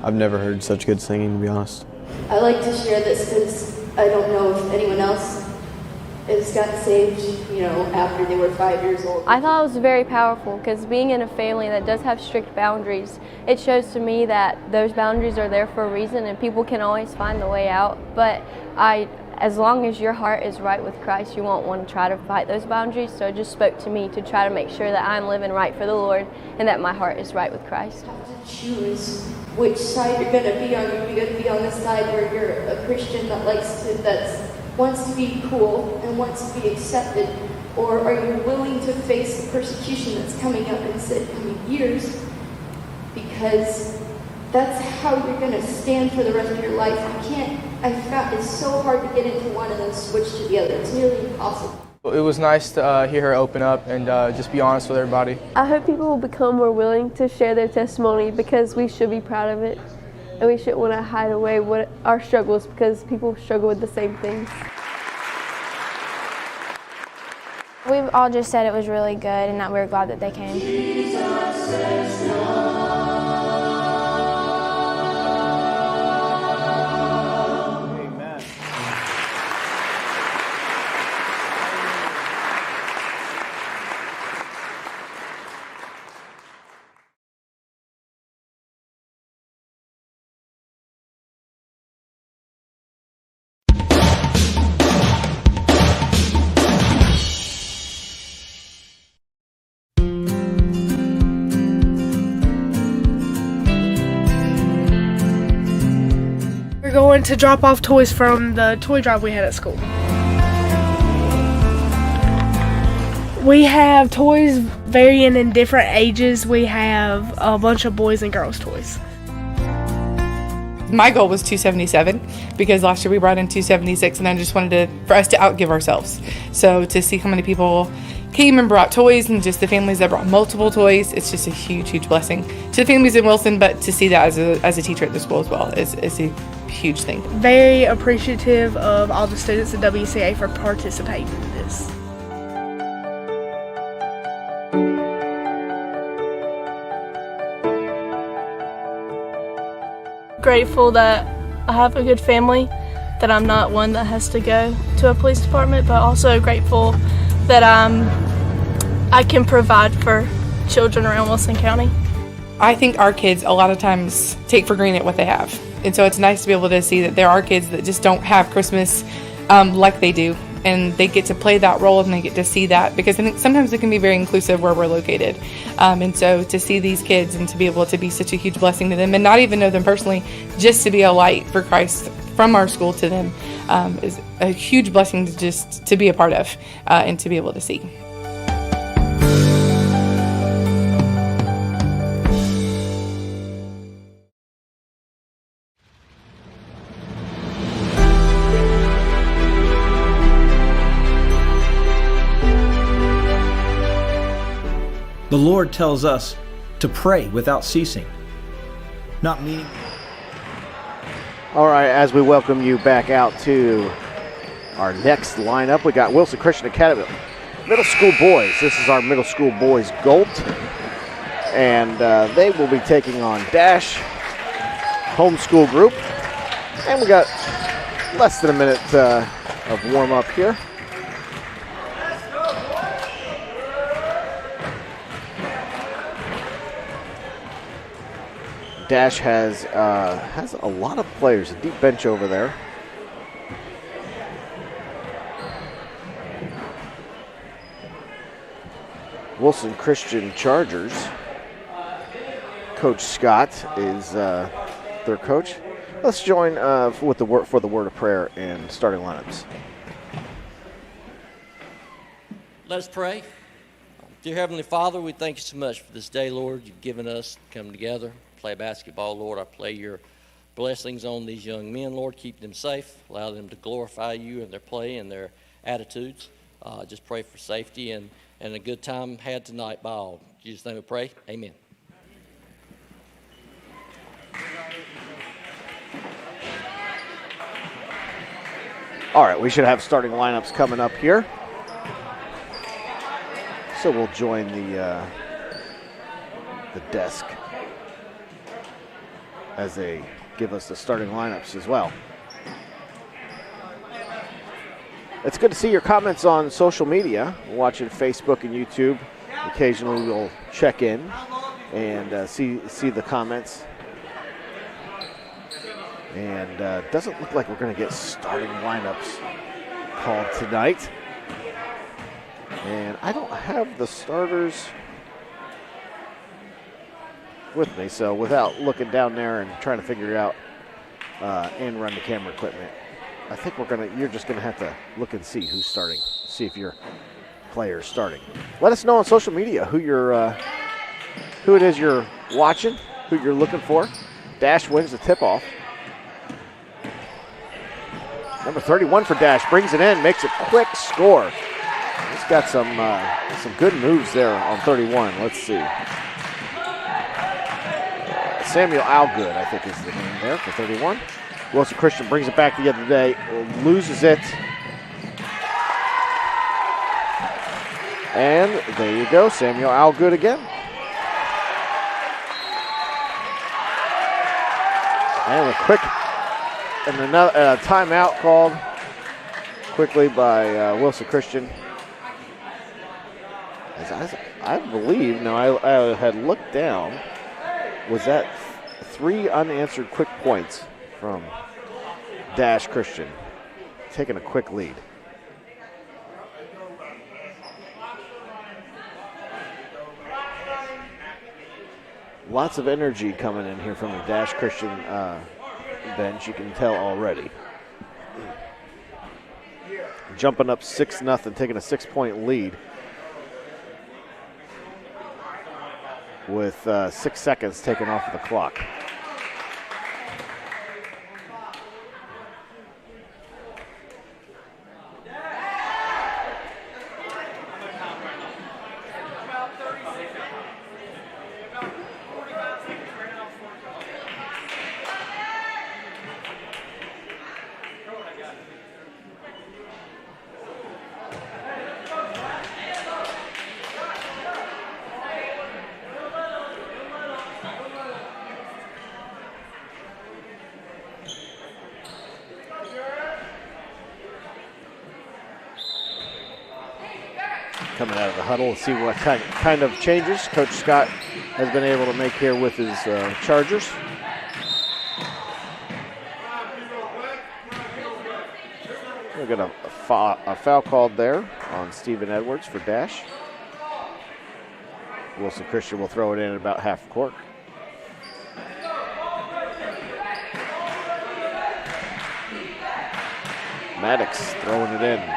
I've never heard such good singing, to be honest. I like to share this because I don't know if anyone else has gotten saved, after they were 5 years old. I thought it was very powerful because being in a family that does have strict boundaries, it shows to me that those boundaries are there for a reason and people can always find the way out. But as long as your heart is right with Christ, you won't want to try to fight those boundaries. So it just spoke to me to try to make sure that I'm living right for the Lord and that my heart is right with Christ. You have to choose which side you're going to be on. You're going to be on the side where you're a Christian that wants to be cool and wants to be accepted, or are you willing to face the persecution that's coming up in the coming years? Because that's how you're going to stand for the rest of your life. I found it's so hard to get into one and then switch to the other. It's nearly impossible. It was nice to hear her open up and just be honest with everybody. I hope people will become more willing to share their testimony because we should be proud of it. And we shouldn't want to hide away what our struggles because people struggle with the same things. We've all just said it was really good and that we were glad that they came. We're going to drop off toys from the toy drive we had at school. We have toys varying in different ages. We have a bunch of boys and girls toys. My goal was 277 because last year we brought in 276, and I just wanted for us to outgive ourselves. So to see how many people came and brought toys, and just the families that brought multiple toys, it's just a huge, huge blessing to the families in Wilson, but to see that as a teacher at the school as well is a huge thing. Very appreciative of all the students at WCA for participating in this. Grateful that I have a good family, that I'm not one that has to go to a police department, but also grateful that I can provide for children around Wilson County. I think our kids a lot of times take for granted what they have. And so it's nice to be able to see that there are kids that just don't have Christmas like they do. And they get to play that role and they get to see that, because I think sometimes it can be very inclusive where we're located. And so to see these kids and to be able to be such a huge blessing to them and not even know them personally, just to be a light for Christ from our school to them is a huge blessing to be a part of and to be able to see. The Lord tells us to pray without ceasing. Not meaning. All right, as we welcome you back out to our next lineup, we got Wilson Christian Academy middle school boys. This is our middle school boys GOLT, and they will be taking on Dash homeschool group. And we got less than a minute of warm up here. Dash has a lot of players, a deep bench over there. Wilson Christian Chargers. Coach Scott is their coach. Let's join for the word of prayer and starting lineups. Let us pray. Dear Heavenly Father, we thank you so much for this day, Lord. You've given us to come together, play basketball, Lord. I pray your blessings on these young men, Lord. Keep them safe. Allow them to glorify you in their play and their attitudes. Just pray for safety and a good time had tonight by all. In Jesus' name we pray. Amen. All right, we should have starting lineups coming up here. So we'll join the desk as they give us the starting lineups as well. It's good to see your comments on social media, watching Facebook and YouTube. Occasionally we'll check in and see the comments. And doesn't look like we're going to get starting lineups called tonight. And I don't have the starters with me, so without looking down there and trying to figure out and run the camera equipment, I think you're just gonna have to look and see who's starting, see if your player's starting. Let us know on social media who it is you're watching, who you're looking for. Dash wins the tip-off. Number 31 for Dash brings it in, makes a quick score. He's got some good moves there on 31. Let's see. Samuel Algood, I think, is the name there for 31. Wilson Christian brings it back the other day, loses it. And there you go, Samuel Algood again. And another timeout called quickly by Wilson Christian. I believe, I had looked down, was that 3 unanswered quick points from Dash Christian, taking a quick lead. Lots of energy coming in here from the Dash Christian bench, you can tell already. Jumping up 6-0, taking a 6-point lead with 6 seconds taken off of the clock. Coming out of the huddle to see what kind of changes Coach Scott has been able to make here with his Chargers. We got a foul called there on Stephen Edwards for Dash. Wilson Christian will throw it in at about half court. Maddox throwing it in.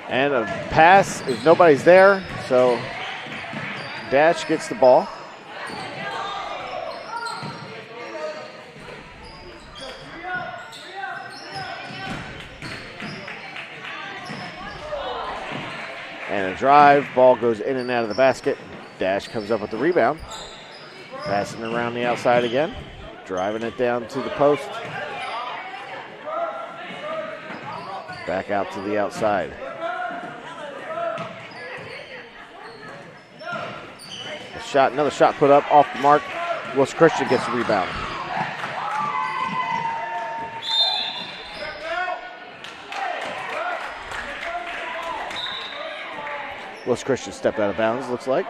And a pass, if nobody's there, so Dash gets the ball. And a drive, ball goes in and out of the basket. Dash comes up with the rebound. Passing around the outside again, driving it down to the post. Back out to the outside. Another shot put up off the mark. Wilson Christian gets the rebound. Wilson Christian stepped out of bounds, looks like.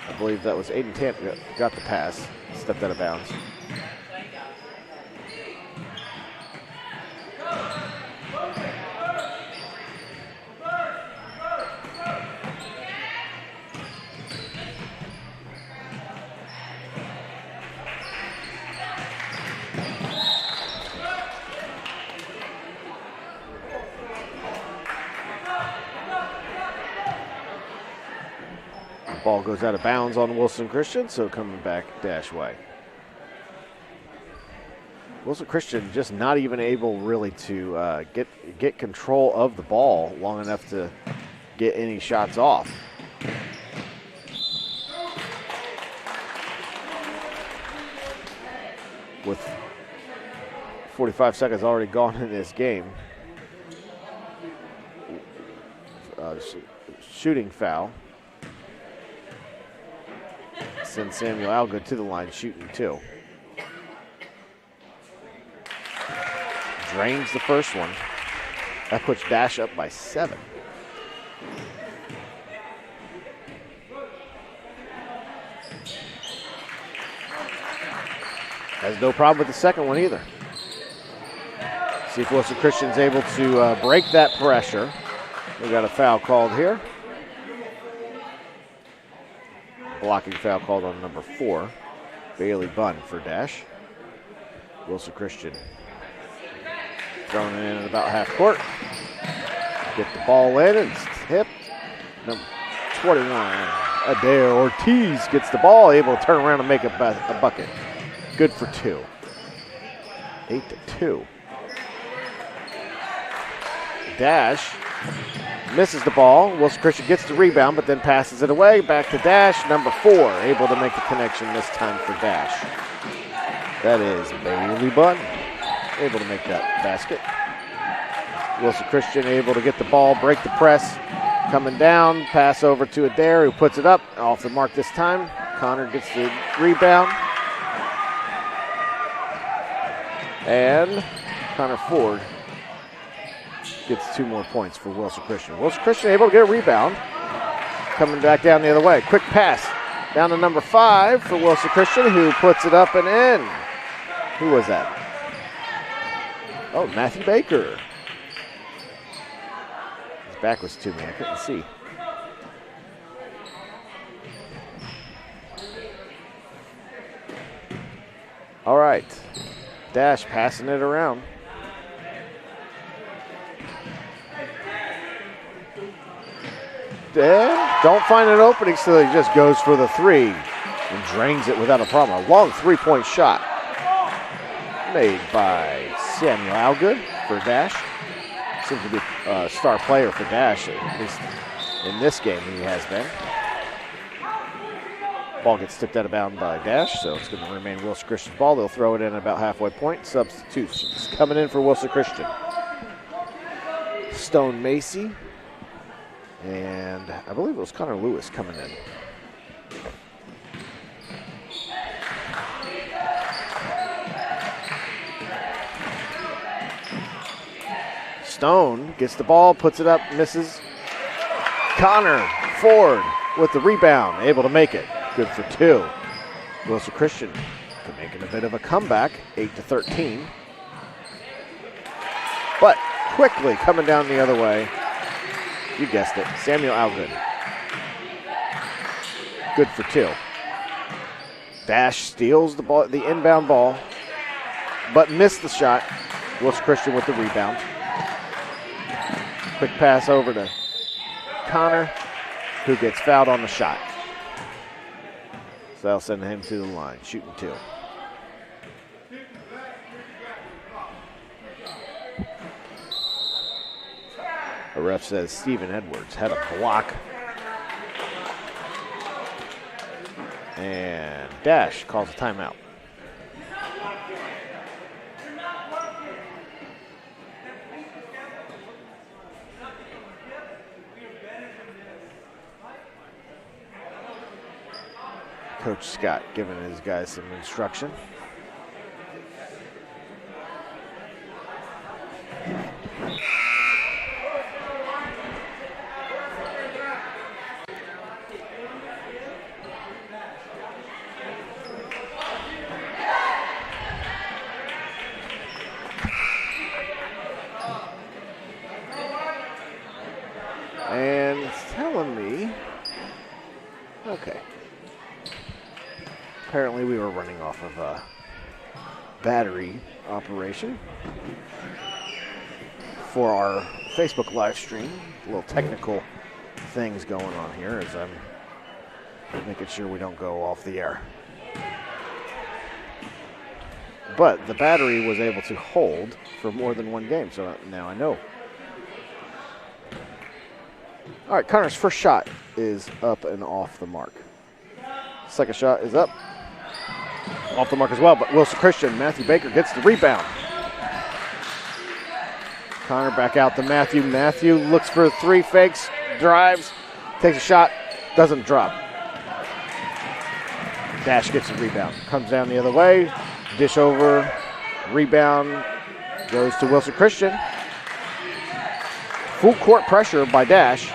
I believe that was Aiden Tant got the pass, stepped out of bounds. Ball goes out of bounds on Wilson Christian, so coming back Dash way. Wilson Christian just not even able really to get control of the ball long enough to get any shots off. With 45 seconds already gone in this game. Shooting foul. Sends Samuel Algood to the line, shooting 2. Drains the first one. That puts Dash up by 7. Has no problem with the second one either. See if Wilson Christian's able to break that pressure. We got a foul called here. Blocking foul called on number 4. Bailey Bunn for Dash. Wilson Christian throwing it in at about half court. Get the ball in and it's tipped. Number 21, Adair Ortiz gets the ball, able to turn around and make a bucket. Good for 2. 8-2. Dash misses the ball. Wilson Christian gets the rebound, but then passes it away. Back to Dash, number 4, able to make the connection this time for Dash. That is Bailey Bunn, able to make that basket. Wilson Christian able to get the ball, break the press, coming down, pass over to Adair, who puts it up, off the mark this time. Connor gets the rebound. And Connor Ford gets 2 more points for Wilson Christian. Wilson Christian able to get a rebound. Coming back down the other way. Quick pass down to number 5 for Wilson Christian, who puts it up and in. Who was that? Oh, Matthew Baker. His back was to me. I couldn't see. All right. Dash passing it around. And don't find an opening, so he just goes for the 3 and drains it without a problem. A long 3-point shot made by Samuel Algood for Dash. Seems to be a star player for Dash, at least in this game he has been. Ball gets tipped out of bounds by Dash, so it's going to remain Wilson Christian's ball. They'll throw it in at about halfway point. Substitutions coming in for Wilson Christian. Stone Macy, and I believe it was Connor Lewis coming in. Stone gets the ball, puts it up, misses. Connor Ford with the rebound, able to make it. Good for 2. Wilson Christian making a bit of a comeback, 8-13. But quickly coming down the other way, you guessed it, Samuel Algood. Good for 2. Dash steals the ball, the inbound ball, but missed the shot. Wilson Christian with the rebound. Quick pass over to Connor, who gets fouled on the shot. So they'll send him to the line, shooting 2. The ref says Steven Edwards had a block. And Dash calls a timeout. Coach Scott giving his guys some instruction. And it's telling me, okay. Apparently we were running off of a battery operation for our Facebook live stream. A little technical things going on here as I'm making sure we don't go off the air. But the battery was able to hold for more than one game, so now I know. All right, Connor's first shot is up and off the mark. Second shot is up, off the mark as well, but Wilson Christian, Matthew Baker gets the rebound. Connor back out to Matthew. Matthew looks for three, fakes, drives, takes a shot, doesn't drop. Dash gets the rebound, comes down the other way, dish over, rebound, goes to Wilson Christian. Full court pressure by Dash.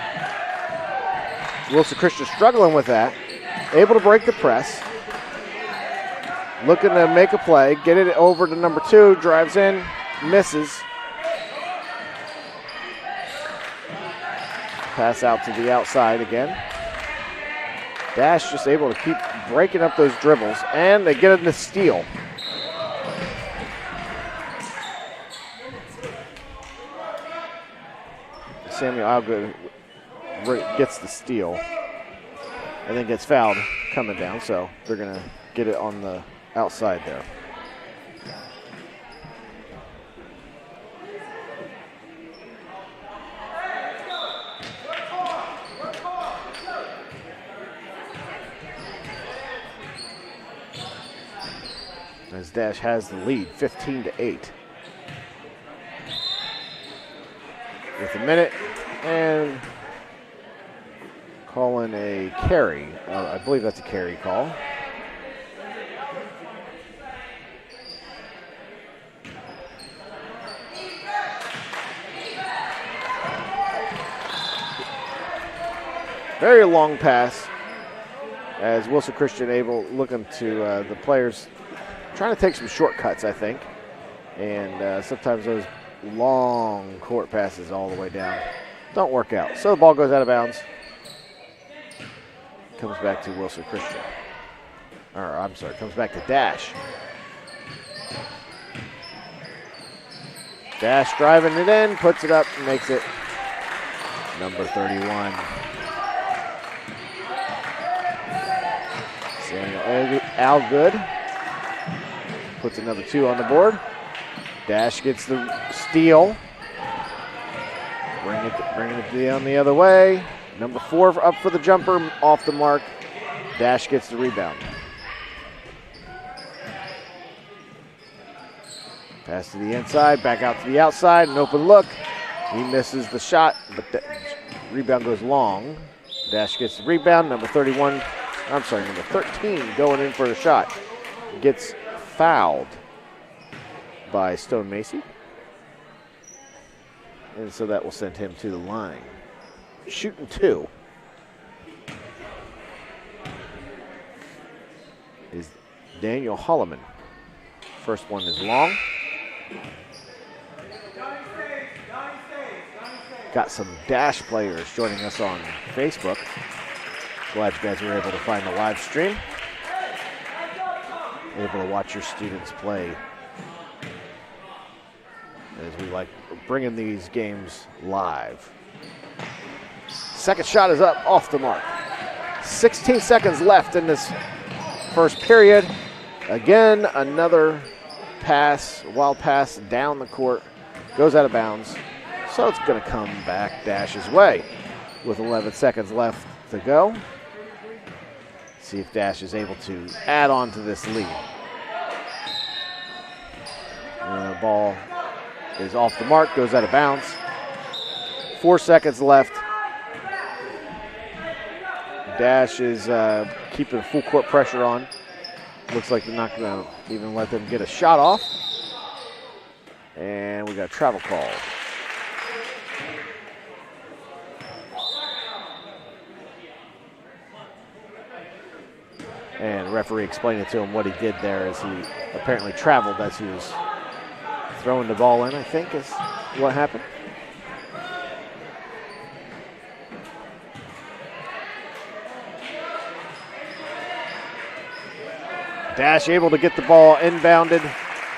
Wilson Christian struggling with that, able to break the press. Looking to make a play, get it over to number 2, drives in, misses. Pass out to the outside again. Dash just able to keep breaking up those dribbles, and they get in the steal. Samuel Algood gets the steal and then gets fouled coming down, so they're going to get it on the outside there. As Dash has the lead, 15-8. With a minute and calling a carry. I believe that's a carry call. Very long pass as Wilson Christian looking to the players trying to take some shortcuts, I think. And sometimes those long court passes all the way down don't work out. So the ball goes out of bounds. Comes back to Wilson Christian. Or I'm sorry, comes back to Dash. Dash driving it in, puts it up, and makes it number 31. Samuel Algood puts another 2 on the board. Dash gets the steal. Bringing it down the other way. Number 4 up for the jumper, off the mark. Dash gets the rebound. Pass to the inside, back out to the outside, an open look. He misses the shot, but the rebound goes long. Dash gets the rebound, number 13 going in for the shot. Gets fouled by Stone Macy. And so that will send him to the line. Shooting 2 is Daniel Holloman. First one is long. Got some Dash players joining us on Facebook. Glad you guys were able to find the live stream. Able to watch your students play, as we like bringing these games live. Second shot is up, off the mark. 16 seconds left in this first period. Again, another pass, wild pass down the court, goes out of bounds. So it's going to come back Dash's way with 11 seconds left to go. See if Dash is able to add on to this lead. And the ball is off the mark, goes out of bounds. 4 seconds left. Dash is keeping full court pressure on. Looks like they're not going to even let them get a shot off. And we got a travel call. And the referee explained to him what he did there as he apparently traveled as he was throwing the ball in, I think is what happened. Dash able to get the ball inbounded,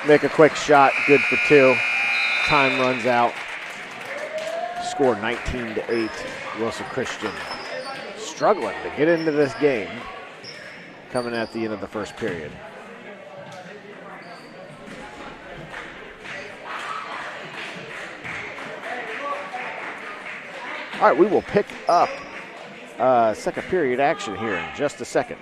make a quick shot, good for 2. Time runs out. Score 19-8. Wilson Christian struggling to get into this game coming at the end of the first period. All right, we will pick up second period action here in just a second.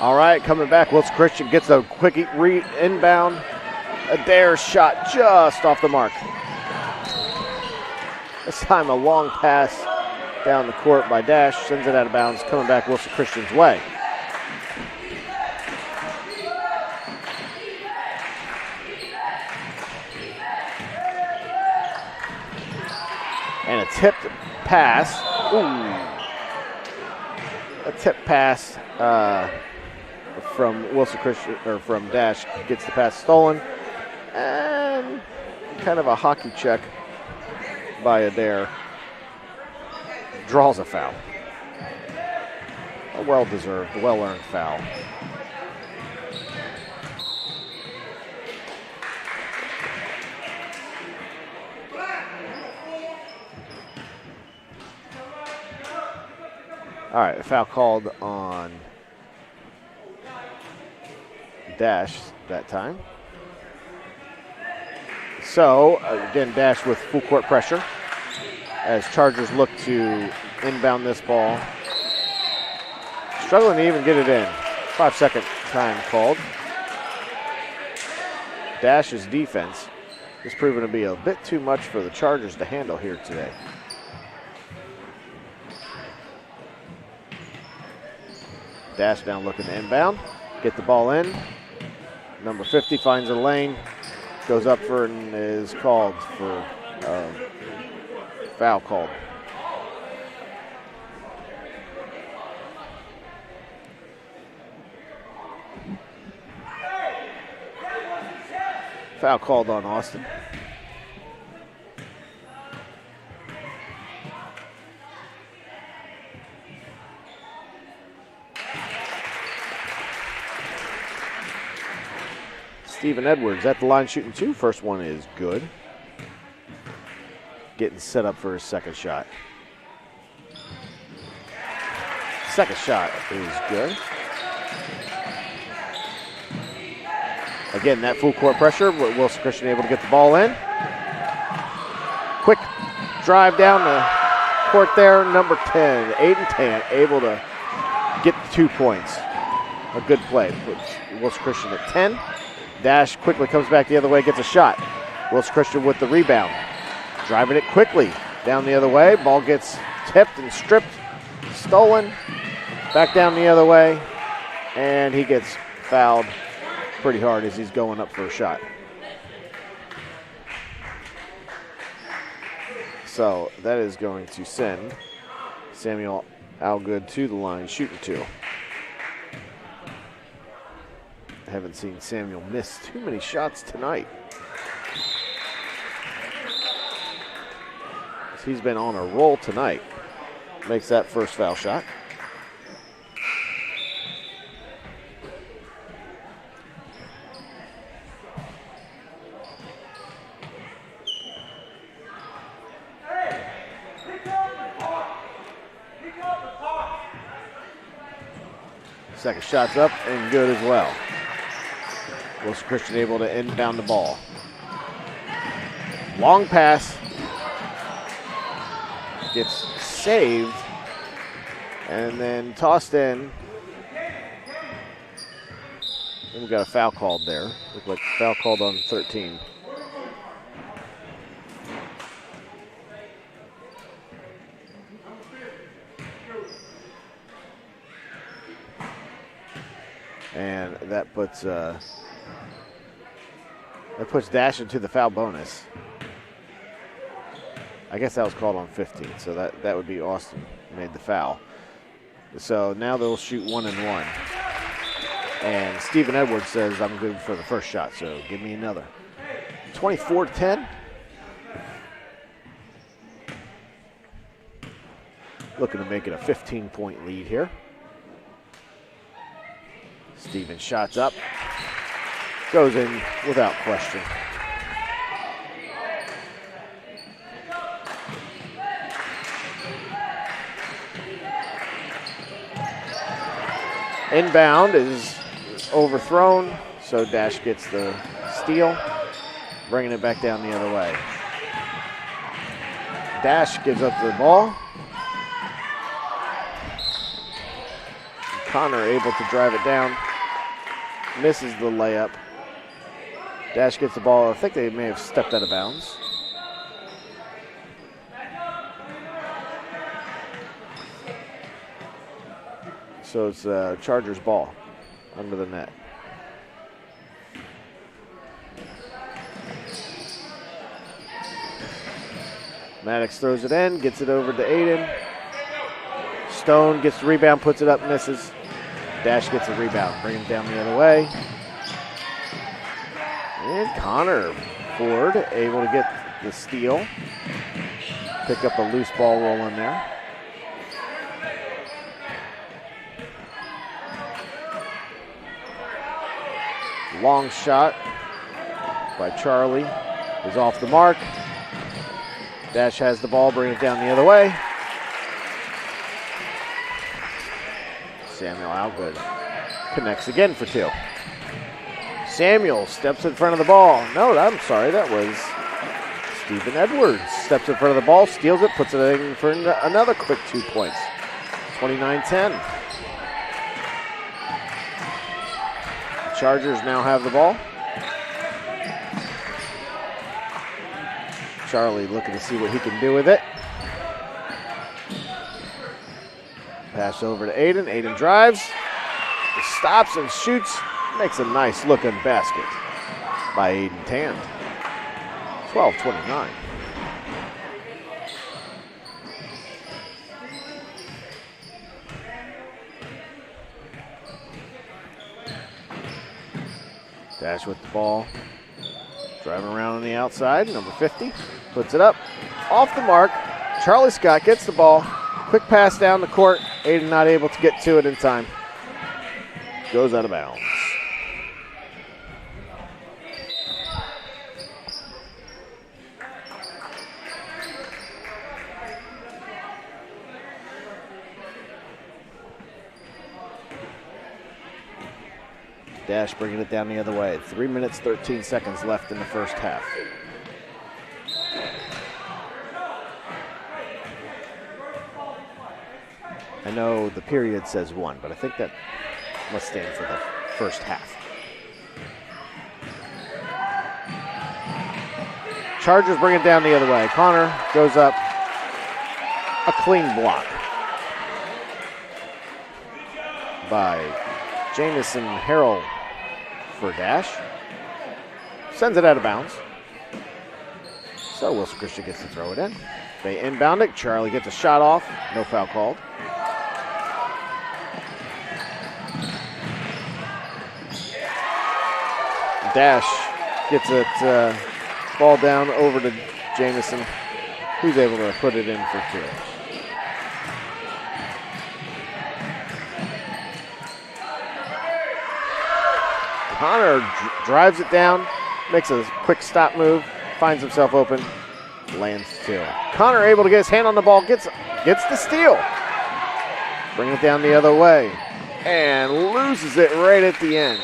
All right, coming back, Wilson Christian gets a quick inbound. Adair's shot just off the mark. This time a long pass down the court by Dash, sends it out of bounds, coming back Wilson Christian's way. And a tipped pass. Ooh. A tipped pass from Wilson Christian, or from Dash, gets the pass stolen. And kind of a hockey check by Adair. Draws a foul. A well-deserved, well-earned foul. All right, a foul called on Dash that time. So, again, Dash with full court pressure as Chargers look to inbound this ball. Struggling to even get it in. 5-second time called. Dash's defense is proven to be a bit too much for the Chargers to handle here today. Dash now looking to inbound, get the ball in. Number 50 finds a lane, goes up for and is called for foul called. Foul called on Austin. Steven Edwards at the line shooting two. First one is good. Getting set up for his second shot. Second shot is good. Again, that full court pressure. Wilson Christian able to get the ball in. Quick drive down the court there. Number 10, Aiden Tant, able to get 2 points. A good play. Puts Wilson Christian at 10. Dash quickly comes back the other way, gets a shot. Wilson Christian with the rebound. Driving it quickly down the other way. Ball gets tipped and stripped, stolen. Back down the other way. And he gets fouled pretty hard as he's going up for a shot. So that is going to send Samuel Algood to the line, shooting two. I haven't seen Samuel miss too many shots tonight. He's been on a roll tonight. Makes that first foul shot. Second shot's up and good as well. Wilson Christian able to inbound the ball. Long pass. Gets saved And then tossed in. And we got a foul called there. Looked like foul called on 13. And that puts Dash into the foul bonus. I guess that was called on 15, so that would be Austin made the foul. So now they'll shoot 1 and 1. And Stephen Edwards says, I'm good for the first shot, so give me another. 24-10. Looking to make it a 15-point lead here. Stephen shots up. Goes in without question. Inbound is overthrown, so Dash gets the steal, bringing it back down the other way. Dash gives up the ball. Connor able to drive it down, misses the layup. Dash gets the ball. I think they may have stepped out of bounds. So it's Chargers ball under the net. Maddox throws it in, gets it over to Aiden. Stone gets the rebound, puts it up, misses. Dash gets the rebound, bring it down the other way. And Connor Ford able to get the steal. Pick up a loose ball roll in there. Long shot by Charlie is off the mark. Dash has the ball, bring it down the other way. Samuel Algood connects again for 2. Samuel steps in front of the ball. No, I'm sorry, that was Stephen Edwards. Steps in front of the ball, steals it, puts it in for another quick 2 points. 29-10. Chargers now have the ball. Charlie looking to see what he can do with it. Pass over to Aiden. Aiden drives, stops and shoots. Makes a nice looking basket by Aiden Tand. 12-29. Dash with the ball. Driving around on the outside. Number 50 puts it up. Off the mark. Charlie Scott gets the ball. Quick pass down the court. Aiden not able to get to it in time. Goes out of bounds. Dash bringing it down the other way. 3 minutes, 13 seconds left in the first half. I know the period says 1, but I think that must stand for the first half. Chargers bring it down the other way. Connor goes up. A clean block by Jamison Harrell for Dash. Sends it out of bounds. So Wilson Christian gets to throw it in. They inbound it. Charlie gets a shot off. No foul called. Dash gets it ball down over to Jamison, who's able to put it in for 2. Connor drives it down, makes a quick stop move, finds himself open, lands 2. Connor able to get his hand on the ball, gets the steal. Bring it down the other way, and loses it right at the end.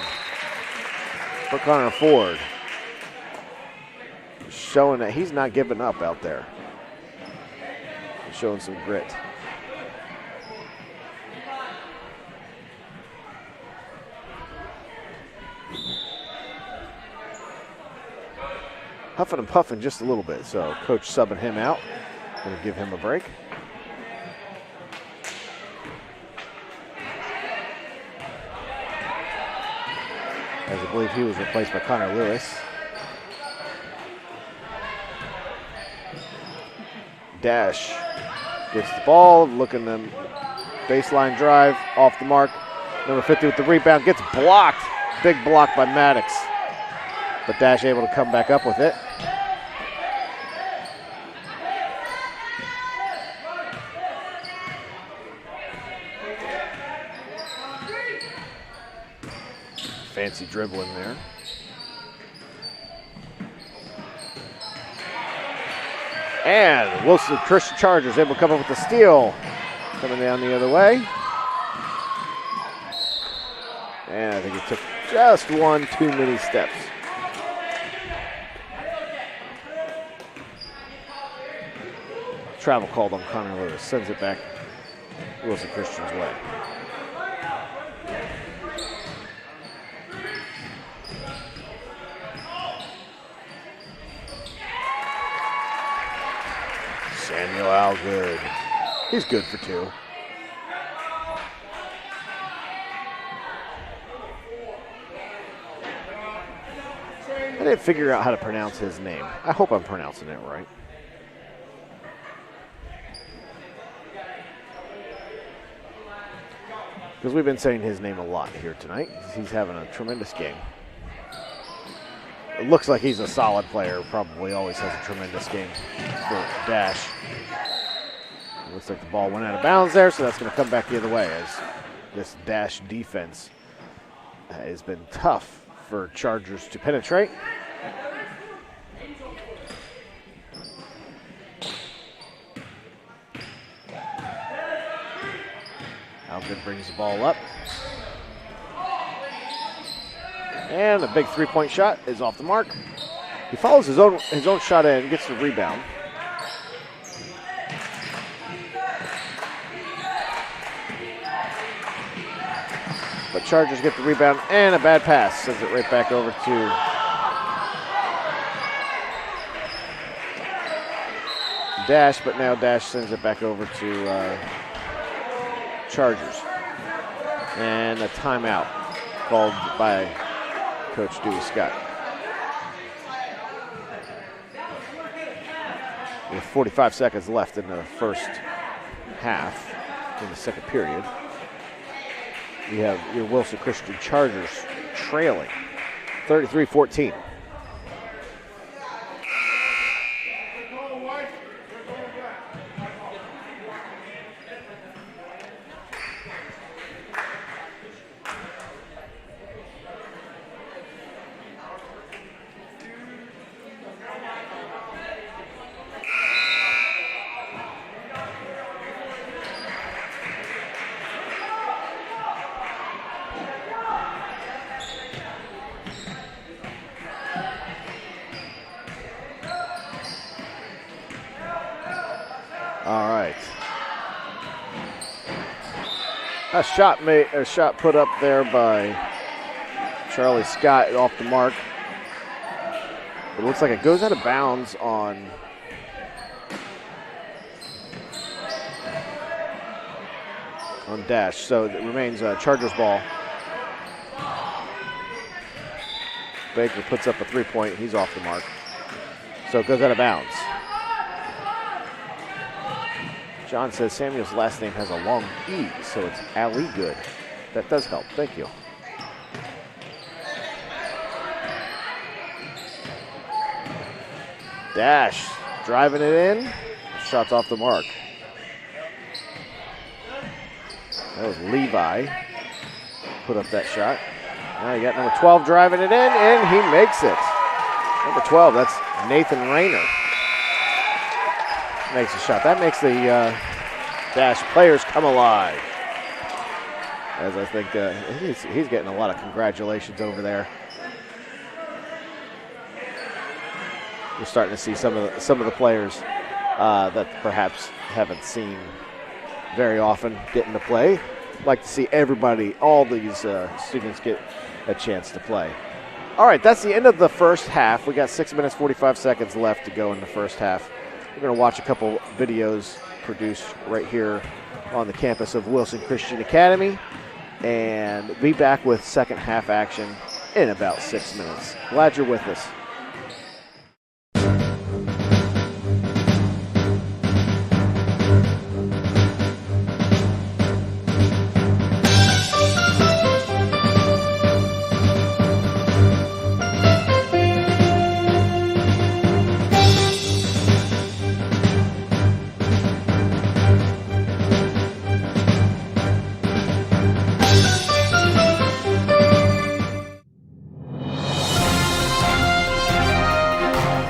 For Connor Ford, showing that he's not giving up out there. He's showing some grit. huffing and puffing just a little bit, so coach subbing him out. Going to give him a break. As I believe he was replaced by Connor Lewis. Dash gets the ball, looking them baseline drive off the mark. Number 50 with the rebound, gets blocked. Big block by Maddox. But Dash able to come back up with it. Fancy dribbling there. And Wilson Christian Chargers able to come up with the steal. Coming down the other way. And I think he took just one too many steps. Travel called on Connor Lewis. Sends it back Wilson Christian's way. Samuel Algood. He's good for two. I didn't figure out how to pronounce his name. I hope I'm pronouncing it right. Because we've been saying his name a lot here tonight. He's having a tremendous game. It looks like he's a solid player. Probably always has a tremendous game for Dash. It looks like the ball went out of bounds there, so that's going to come back the other way as this Dash defense has been tough for Chargers to penetrate. Algood brings the ball up. And a big three-point shot is off the mark. He follows his own shot in, gets the rebound. But Chargers get the rebound and a bad pass. Sends it right back over to Dash, but now Dash sends it back over to Chargers. And a timeout called by Coach Dewey Scott. With 45 seconds left in the first half, in the second period, you have your Wilson Christian Chargers trailing 33-14. A shot put up there by Charlie Scott off the mark. It looks like it goes out of bounds on Dash, so it remains Chargers ball. Baker puts up a three-point. He's off the mark, so it goes out of bounds. John says Samuel's last name has a long E, so it's Ali Good. That does help. Thank you. Dash driving it in. Shots off the mark. That was Levi. Put up that shot. Now you got number 12 driving it in, and he makes it. Number 12, that's Nathan Rayner. Makes a shot. That makes the Dash players come alive. As I think he's getting a lot of congratulations over there. We're starting to see some of the players that perhaps haven't seen very often getting to play. Like to see everybody, all these students get a chance to play. All right, that's the end of the first half. We got 6 minutes, 45 seconds left to go in the first half. We're going to watch a couple videos produced right here on the campus of Wilson Christian Academy and be back with second half action in about 6 minutes. Glad you're with us.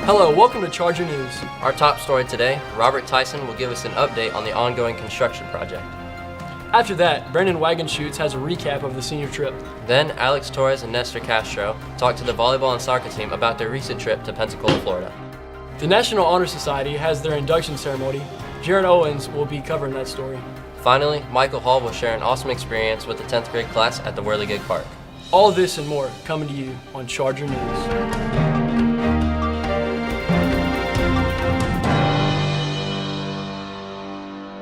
Hello, welcome to Charger News. Our top story today, Robert Tyson will give us an update on the ongoing construction project. After that, Brandon Wagenschutz has a recap of the senior trip. Then, Alex Torres and Nestor Castro talk to the volleyball and soccer team about their recent trip to Pensacola, Florida. The National Honor Society has their induction ceremony. Jared Owens will be covering that story. Finally, Michael Hall will share an awesome experience with the 10th grade class at the Whirligig Park. All this and more coming to you on Charger News.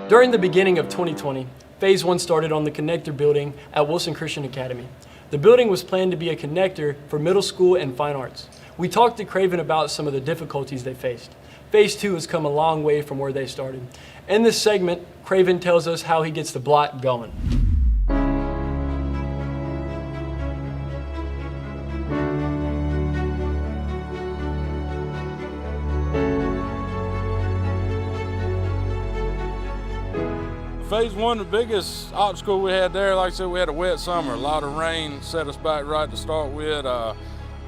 During the beginning of 2020, Phase 1 started on the connector building at Wilson Christian Academy. The building was planned to be a connector for middle school and fine arts. We talked to Craven about some of the difficulties they faced. Phase 2 has come a long way from where they started. In this segment, Craven tells us how he gets the block going. Phase 1, the biggest obstacle we had there, like I said, we had a wet summer. A lot of rain set us back right to start with.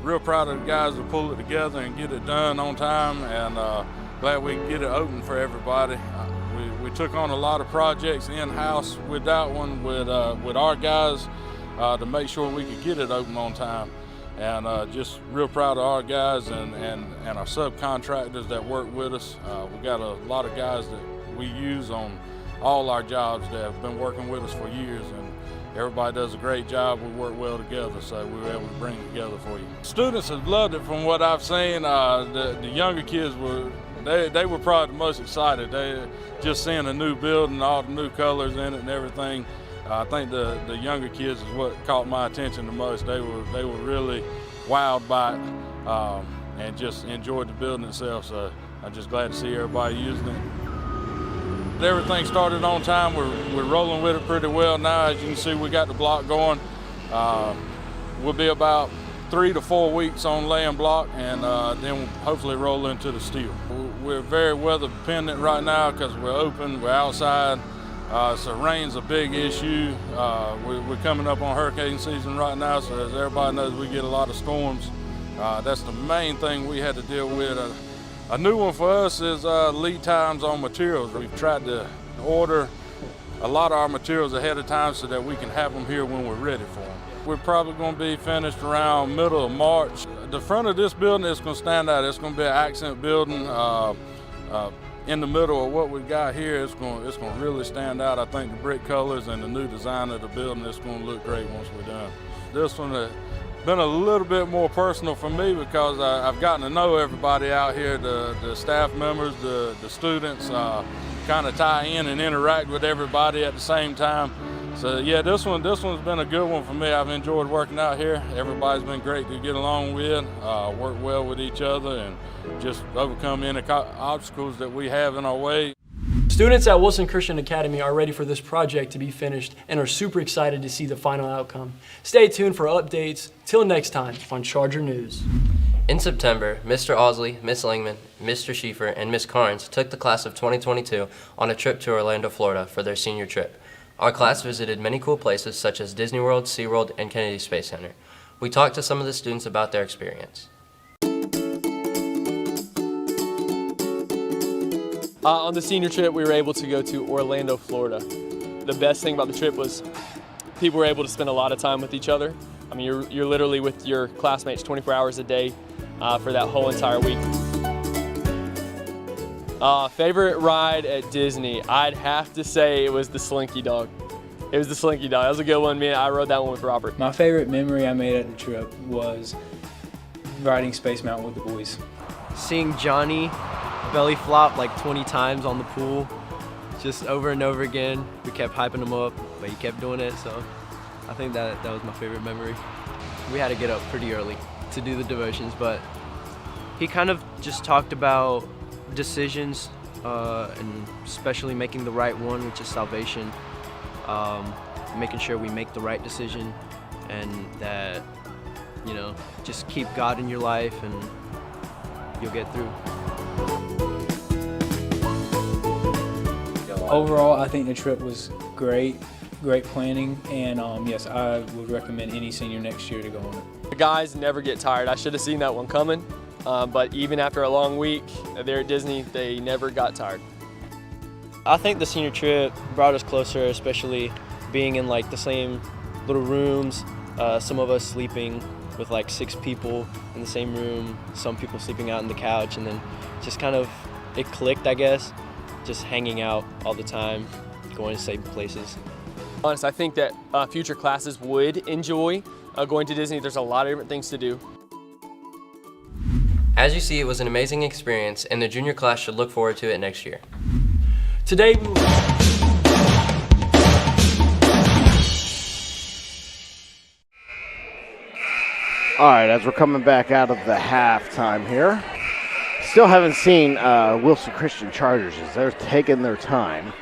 Real proud of the guys to pull it together and get it done on time, and glad we could get it open for everybody. We took on a lot of projects in-house with that one, with our guys, to make sure we could get it open on time. And just real proud of our guys and our subcontractors that work with us. We got a lot of guys that we use on all our jobs that have been working with us for years, and everybody does a great job. We work well together, so we were able to bring it together for you. Students have loved it from what I've seen. The younger kids they were probably the most excited. They just seeing a new building, all the new colors in it and everything. I think the younger kids is what caught my attention the most. They were really wowed by it and just enjoyed the building itself. So I'm just glad to see everybody using it. Everything started on time. We're rolling with it pretty well now. As you can see, we got the block going. We'll be about 3 to 4 weeks on laying block, and then we'll hopefully roll into the steel. We're very weather dependent right now because we're open, we're outside. So rain's a big issue. We're coming up on hurricane season right now, so as everybody knows, we get a lot of storms. That's the main thing we had to deal with. A new one for us is lead times on materials. We've tried to order a lot of our materials ahead of time so that we can have them here when we're ready for them. We're probably going to be finished around middle of March. The front of this building is going to stand out. It's going to be an accent building. In the middle of what we got here, it's going to really stand out. I think the brick colors and the new design of the building, it's going to look great once we're done. This one has been a little bit more personal for me because I've gotten to know everybody out here, the staff members, the students, kind of tie in and interact with everybody at the same time. So yeah, this one's been a good one for me. I've enjoyed working out here. Everybody's been great to get along with, work well with each other, and just overcome any obstacles that we have in our way. Students at Wilson Christian Academy are ready for this project to be finished and are super excited to see the final outcome. Stay tuned for updates. Till next time on Charger News. In September, Mr. Osley, Miss Lingman, Mr. Schieffer, and Miss Carnes took the class of 2022 on a trip to Orlando, Florida for their senior trip. Our class visited many cool places such as Disney World, SeaWorld, and Kennedy Space Center. We talked to some of the students about their experience. On the senior trip, we were able to go to Orlando, Florida. The best thing about the trip was people were able to spend a lot of time with each other. I mean, you're literally with your classmates 24 hours a day for that whole entire week. Favorite ride at Disney? I'd have to say it was the Slinky Dog. It was the Slinky Dog. That was a good one. I rode that one with Robert. My favorite memory I made at the trip was riding Space Mountain with the boys. Seeing Johnny belly flop like 20 times on the pool, just over and over again. We kept hyping him up, but he kept doing it, so I think that was my favorite memory. We had to get up pretty early to do the devotions, but he kind of just talked about decisions, and especially making the right one, which is salvation, making sure we make the right decision, and that, you know, just keep God in your life and you'll get through. Overall, I think the trip was great planning, and yes, I would recommend any senior next year to go on it. The guys never get tired. I should have seen that one coming, but even after a long week there at Disney, they never got tired. I think the senior trip brought us closer, especially being in like the same little rooms, some of us sleeping with like 6 people in the same room, some people sleeping out on the couch, and then just kind of it clicked, I guess, just hanging out all the time, going to same places. Honestly, I think that future classes would enjoy going to Disney. There's a lot of different things to do. As you see, it was an amazing experience, and the junior class should look forward to it next year. Today we All right, as we're coming back out of the halftime here, still haven't seen Wilson Christian Chargers as they're taking their time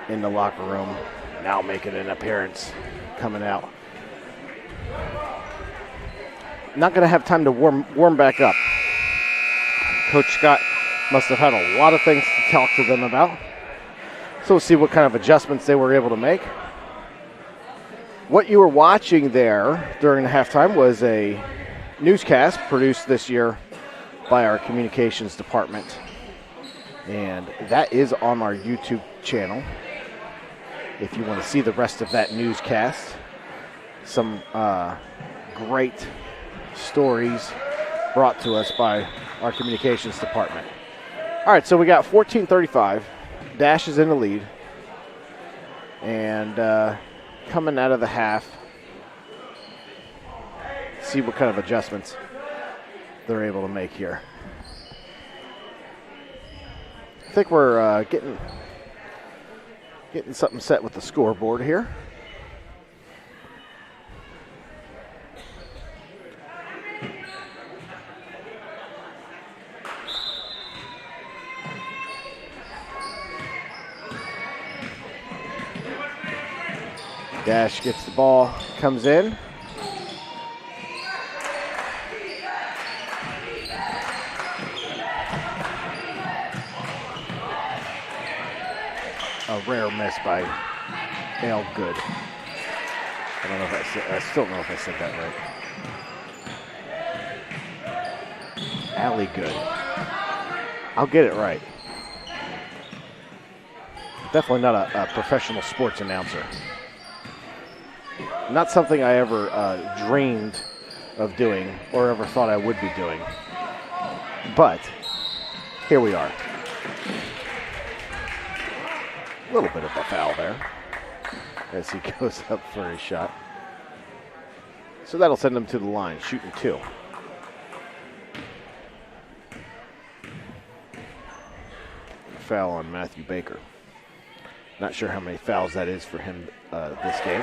in the locker room, now making an appearance, coming out. Not going to have time to warm back up. Coach Scott must have had a lot of things to talk to them about. So we'll see what kind of adjustments they were able to make. What you were watching there during the halftime was a newscast produced this year by our communications department. And that is on our YouTube channel. If you want to see the rest of that newscast, some great stories brought to us by our communications department. All right, so we got 14-35. Dash is in the lead. And coming out of the half, see what kind of adjustments they're able to make here. I think we're getting something set with the scoreboard here. Dash gets the ball, comes in. A rare miss by Al Good. I don't know if I still don't know if I said that right. Allie Good. I'll get it right. Definitely not a professional sports announcer. Not something I ever dreamed of doing or ever thought I would be doing. But here we are. A little bit of a foul there as he goes up for his shot. So that'll send him to the line, shooting 2. Foul on Matthew Baker. Not sure how many fouls that is for him this game.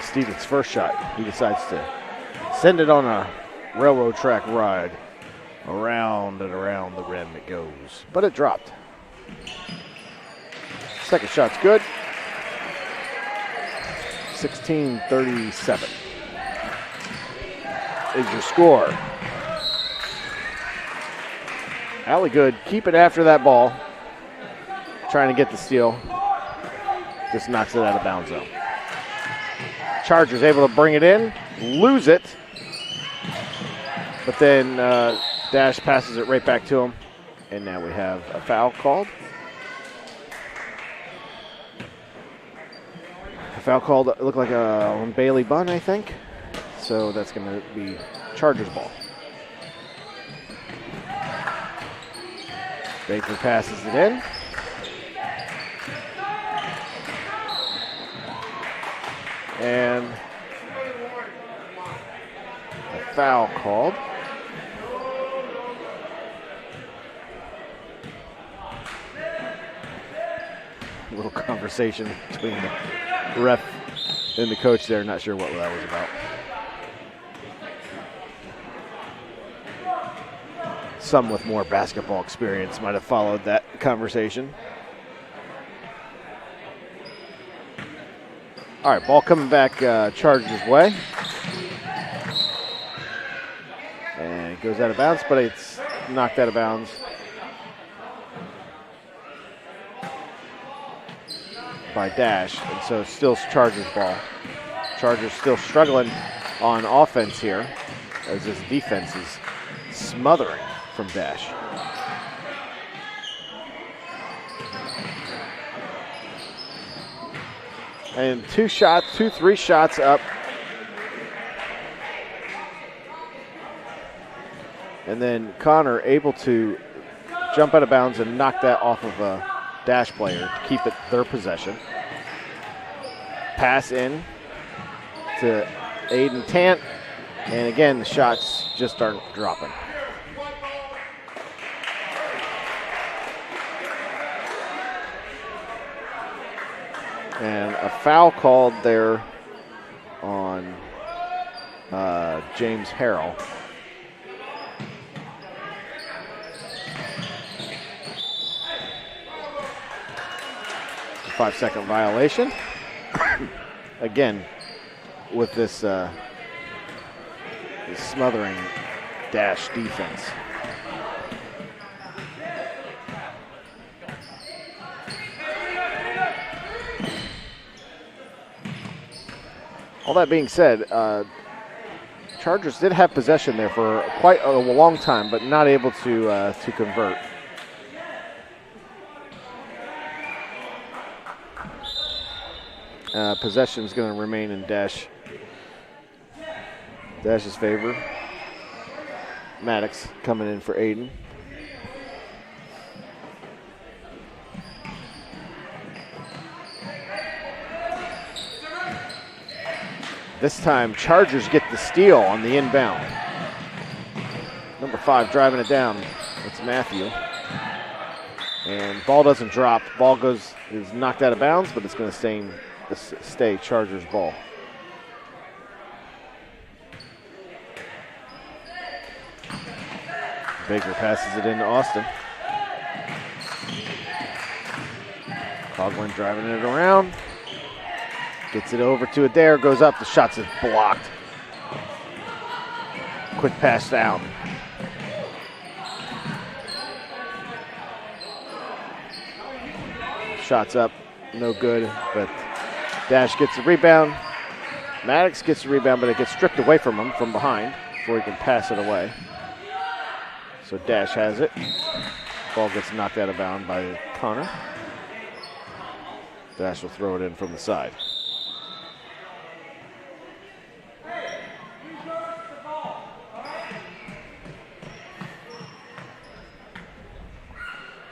Stevens' first shot, he decides to send it on a railroad track ride. Around and around the rim it goes, but it dropped. Second shot's good. 16-37 is your score. Allie Good keeping after that ball, trying to get the steal. Just knocks it out of bounds though. Chargers able to bring it in, lose it, but then Dash passes it right back to him, and now we have a foul called. A foul called, it looked like on Bailey Bunn, I think. So that's going to be Chargers ball. Baker passes it in. And foul called. A little conversation between the ref and the coach there. Not sure what that was about. Some with more basketball experience might have followed that conversation. All right, ball coming back Chargers' way. And it goes out of bounds, but it's knocked out of bounds by Dash. And so still Chargers ball. Chargers still struggling on offense here as this defense is smothering from Dash. And 3 shots up. And then Connor able to jump out of bounds and knock that off of a Dash player to keep it their possession. Pass in to Aiden Tant. And again, the shots just aren't dropping. And a foul called there on James Harrell. A 5-second violation. Again, with this smothering Dash defense. All that being said, Chargers did have possession there for quite a long time, but not able to convert. Possession is going to remain in Dash's favor. Maddox coming in for Aiden. This time, Chargers get the steal on the inbound. Number 5 driving it down. It's Matthew. And ball doesn't drop. Ball is knocked out of bounds, but it's going to stay Chargers ball. Baker passes it into Austin. Coughlin driving it around. Gets it over to Adair, goes up, the shot's blocked. Quick pass down. Shots up, no good, but Dash gets the rebound. Maddox gets the rebound, but it gets stripped away from him from behind before he can pass it away. So Dash has it. Ball gets knocked out of bounds by Connor. Dash will throw it in from the side.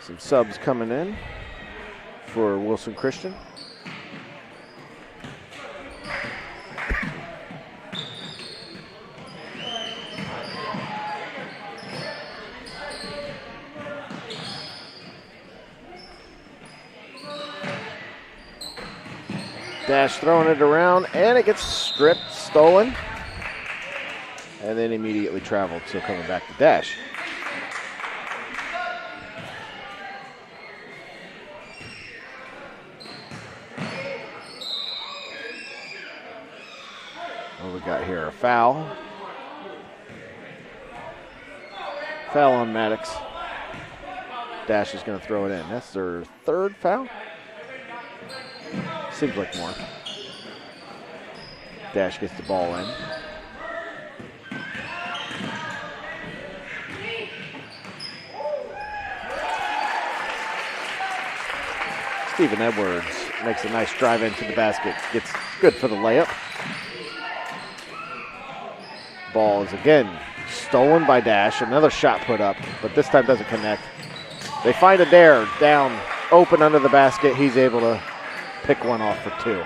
Some subs coming in for Wilson Christian. Dash throwing it around, and it gets stripped, stolen, and then immediately traveled, so coming back to Dash. What we got here? A foul. Foul on Maddox. Dash is going to throw it in. That's their 3rd foul. Seems like more. Dash gets the ball in. Stephen Edwards makes a nice drive into the basket. Gets good for the layup. Ball is again stolen by Dash. Another shot put up, but this time doesn't connect. They find Adair down, open under the basket. He's able to pick one off for 2.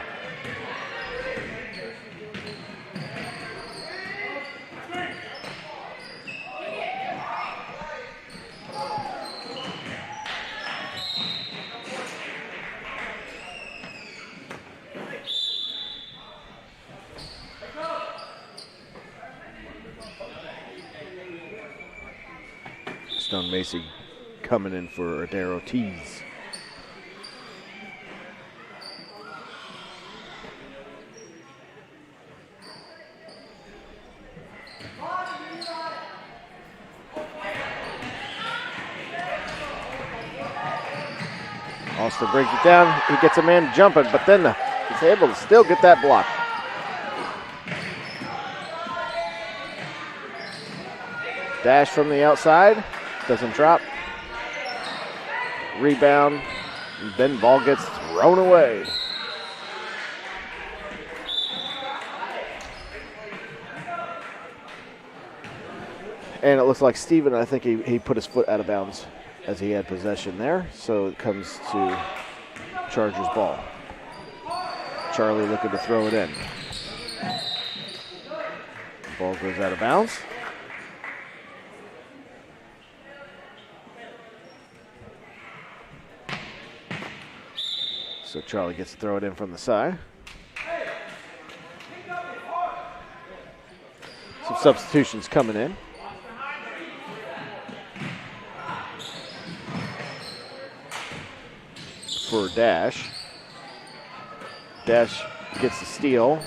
Stone Macy coming in for Adair Ortiz. Austin brings it down. He gets a man jumping, but then he's able to still get that block. Dash from the outside. Doesn't drop. Rebound. And then ball gets thrown away. And it looks like Steven, I think he put his foot out of bounds as he had possession there. So it comes to Chargers ball. Charlie looking to throw it in. Ball goes out of bounds. So Charlie gets to throw it in from the side. Some substitutions coming in. For Dash. Dash gets the steal.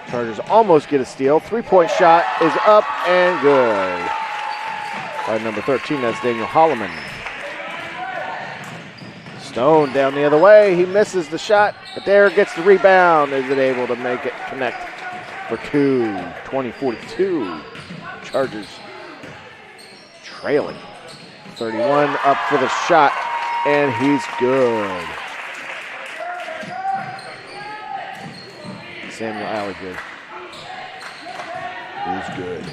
Chargers almost get a steal. 3-point shot is up and good. By number 13, that's Daniel Holloman. Stone down the other way. He misses the shot. Adair gets the rebound. Is it able to make it connect for two? 20-42. Chargers trailing. 31 up for the shot, and he's good. Samuel Alley good. He's good.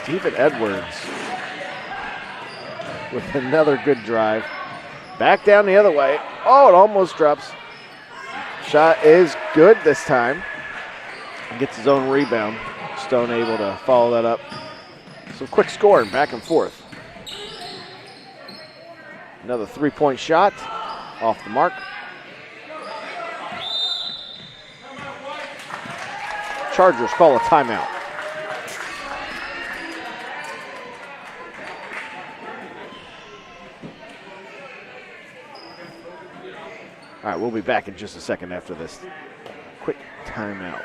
Stephen Edwards with another good drive. Back down the other way. Oh, it almost drops. Shot is good this time. Gets his own rebound. Stone able to follow that up. Some quick scoring back and forth. Another 3-point shot off the mark. Chargers call a timeout. All right, we'll be back in just a second after this quick timeout.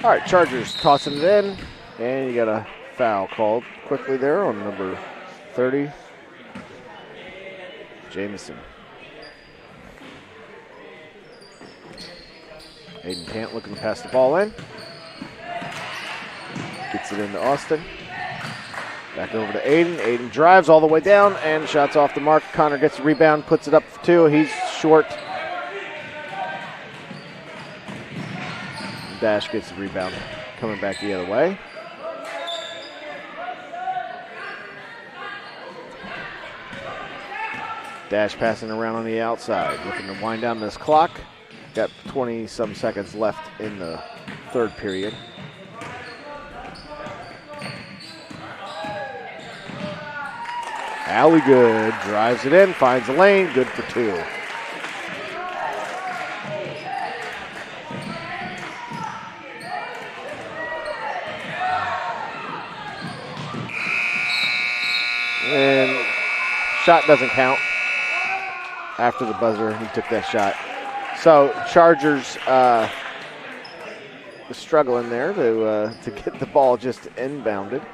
All right, Chargers tossing it in, and you got a foul called quickly there on number 30, Jamison. Aiden Pant looking to pass the ball in. Gets it into Austin. Back over to Aiden. Aiden drives all the way down, and shots off the mark. Connor gets the rebound, puts it up for two. He's short. Dash gets the rebound, coming back the other way. Dash passing around on the outside, looking to wind down this clock. Got 20-some seconds left in the third period. Alley good, drives it in, finds the lane, good for two. And shot doesn't count after the buzzer. He took that shot. So Chargers struggling there to get the ball just inbounded.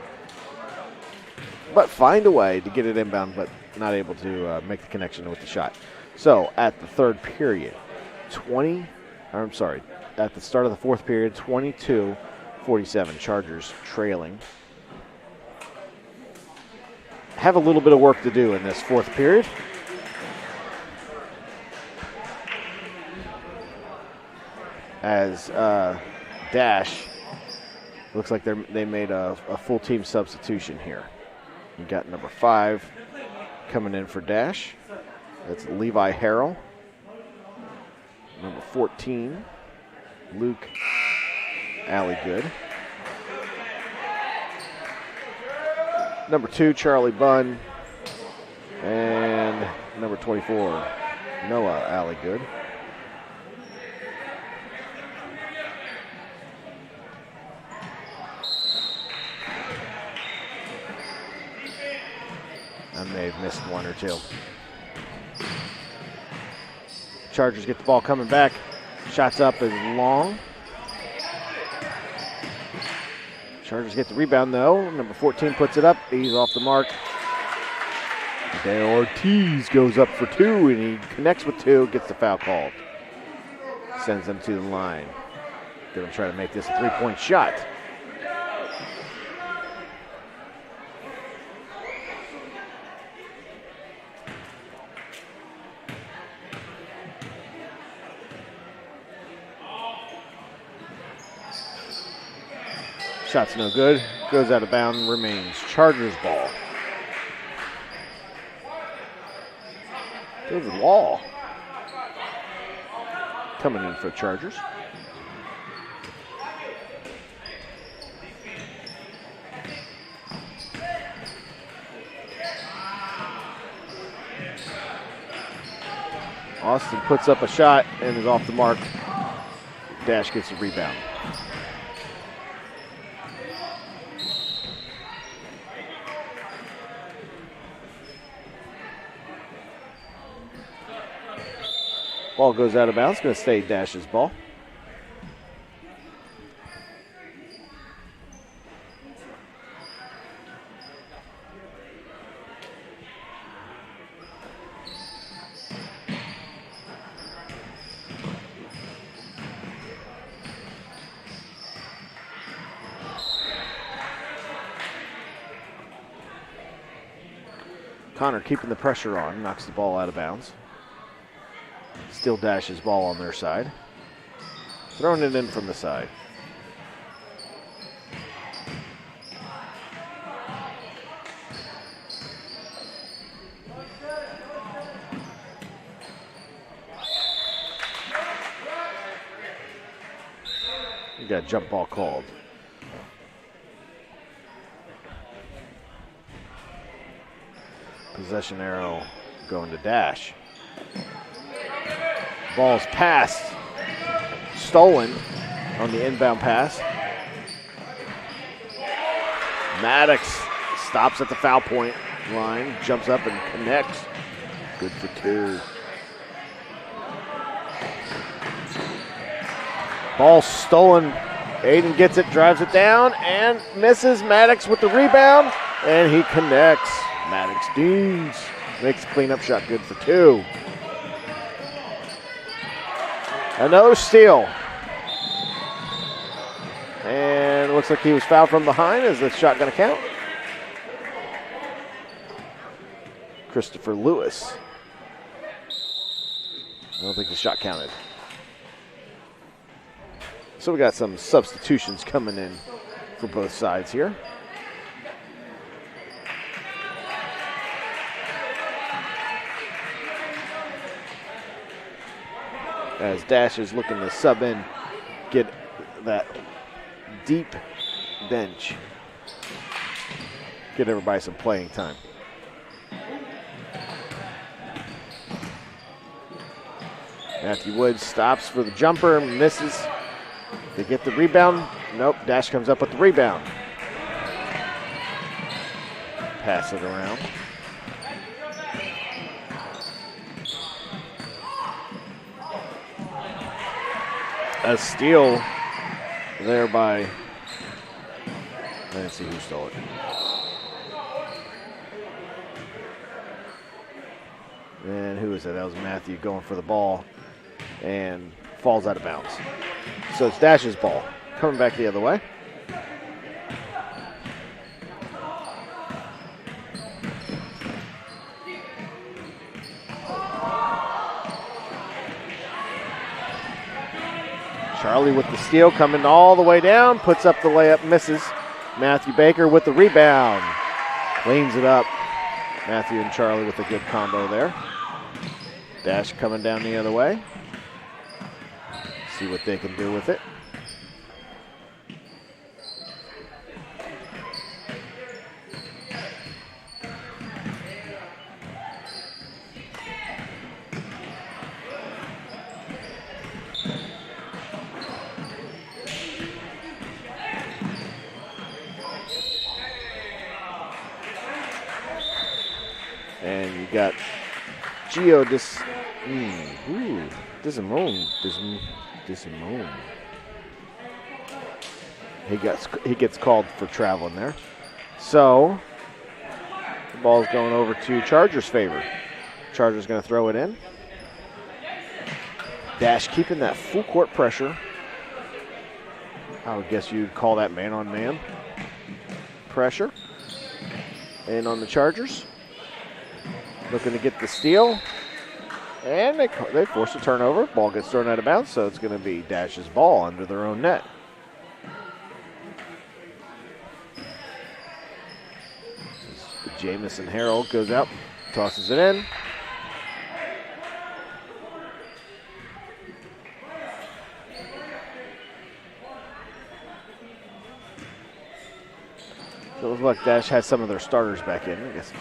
But find a way to get it inbound, but not able to make the connection with the shot. So at the third period, at the start of the fourth period, 22-47. Chargers trailing. Have a little bit of work to do in this fourth period. As Dash looks like they made a full team substitution here. You got number 5 coming in for Dash. That's Levi Harrell. Number 14, Luke Alligood. Number 2, Charlie Bunn. And number 24, Noah Alligood. I may have missed one or two. Chargers get the ball coming back. Shots up is long. Chargers get the rebound though. Number 14 puts it up. He's off the mark. Dale Ortiz goes up for 2 and he connects with 2, gets the foul called. Sends them to the line. They're going to try to make this a 3-point shot. Shot's no good. Goes out of bounds. Remains Chargers ball. David Wall coming in for Chargers. Austin puts up a shot and is off the mark. Dash gets a rebound. Ball goes out of bounds. Going to stay Dash's ball. Connor keeping the pressure on. Knocks the ball out of bounds. Still Dash's ball on their side. Throwing it in from the side. You got a jump ball called. Possession arrow going to Dash. Ball's passed. Stolen on the inbound pass. Maddox stops at the foul point line, jumps up and connects. Good for 2. Ball stolen. Aiden gets it, drives it down, and misses. Maddox with the rebound, and he connects. Maddox Deans makes a cleanup shot, good for 2. Another steal. And looks like he was fouled from behind. Is the shot going to count? Christopher Lewis. I don't think the shot counted. So we got some substitutions coming in for both sides here. As Dash is looking to sub in, get that deep bench. Get everybody some playing time. Matthew Woods stops for the jumper, misses. They get the rebound. Nope, Dash comes up with the rebound. Pass it around. A steal there by, I didn't see who stole it. And who was that? That was Matthew going for the ball and falls out of bounds. So it's Dash's ball. Coming back the other way. Charlie with the steal, coming all the way down, puts up the layup, misses. Matthew Baker with the rebound, cleans it up. Matthew and Charlie with a good combo there. Dash coming down the other way. See what they can do with it. And you got Gio Disimone. He gets called for traveling there. So the ball's going over to Chargers' favor. Chargers going to throw it in. Dash keeping that full court pressure. I would guess you'd call that man-on-man pressure. And on the Chargers. Looking to get the steal. And they force a turnover. Ball gets thrown out of bounds, so it's going to be Dash's ball under their own net. Jamison Harold goes out, tosses it in. So it looks like Dash has some of their starters back in, I guess.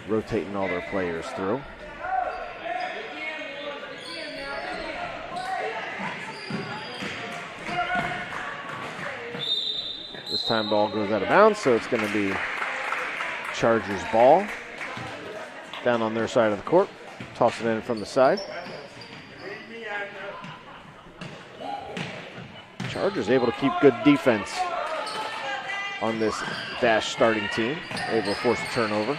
Rotating all their players through. This time ball goes out of bounds, so it's going to be Chargers ball. Down on their side of the court. Toss it in from the side. Chargers able to keep good defense on this Dash starting team. Able to force a turnover.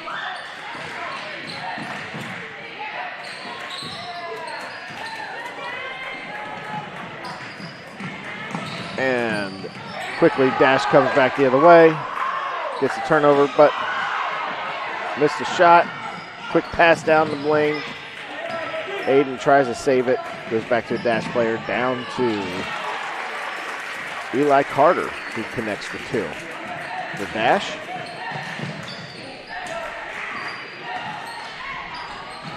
And quickly, Dash comes back the other way. Gets a turnover, but missed a shot. Quick pass down the lane. Aiden tries to save it. Goes back to a Dash player. Down to Eli Carter, who connects for two. The Dash.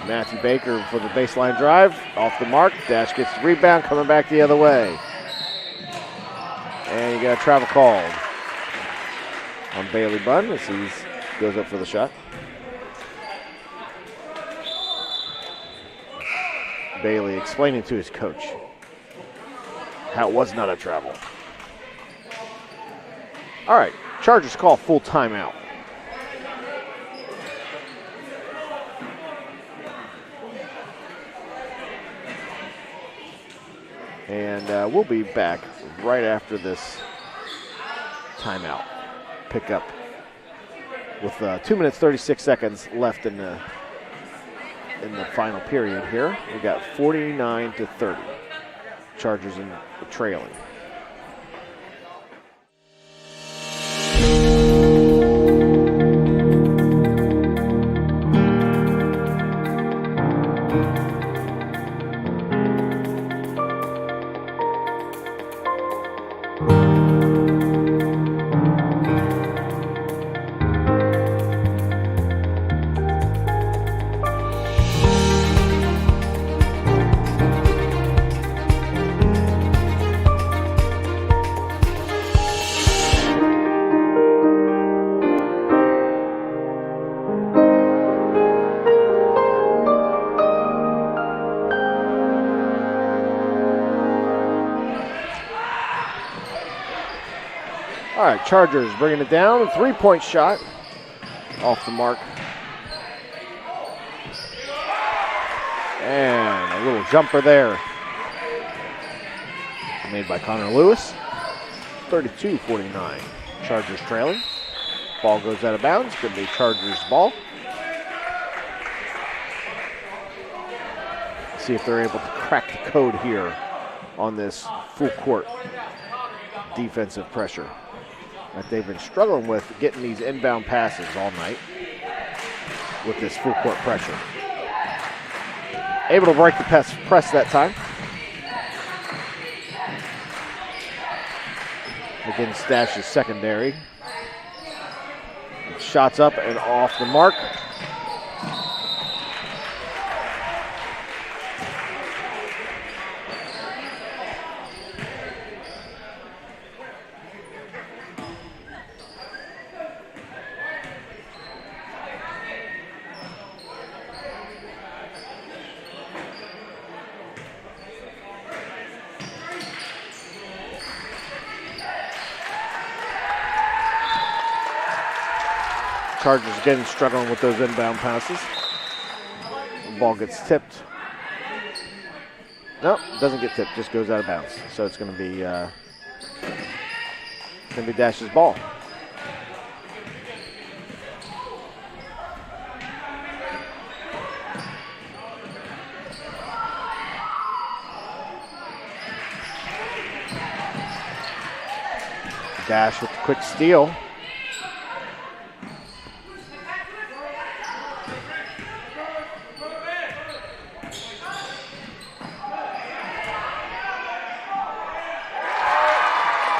Matthew Baker for the baseline drive. Off the mark. Dash gets the rebound. Coming back the other way. And you got a travel called on Bailey Bunn as he goes up for the shot. Bailey explaining to his coach how it was not a travel. All right, Chargers call full timeout. And we'll be back right after this timeout. Pick up with 2 minutes, 36 seconds left in the final period here. We got 49-30. Chargers in the trailing. All right, Chargers bringing it down. A three-point shot off the mark. And a little jumper there. Made by Connor Lewis. 32-49. Chargers trailing. Ball goes out of bounds. Going to be Chargers ball. See if they're able to crack the code here on this full court defensive pressure that they've been struggling with, getting these inbound passes all night with this full court pressure. Able to break the press that time. Against Dash's secondary. Shots up and off the mark. Chargers again struggling with those inbound passes. The ball gets tipped. Nope, doesn't get tipped, just goes out of bounds. So it's going to be Dash's ball. Dash with the quick steal.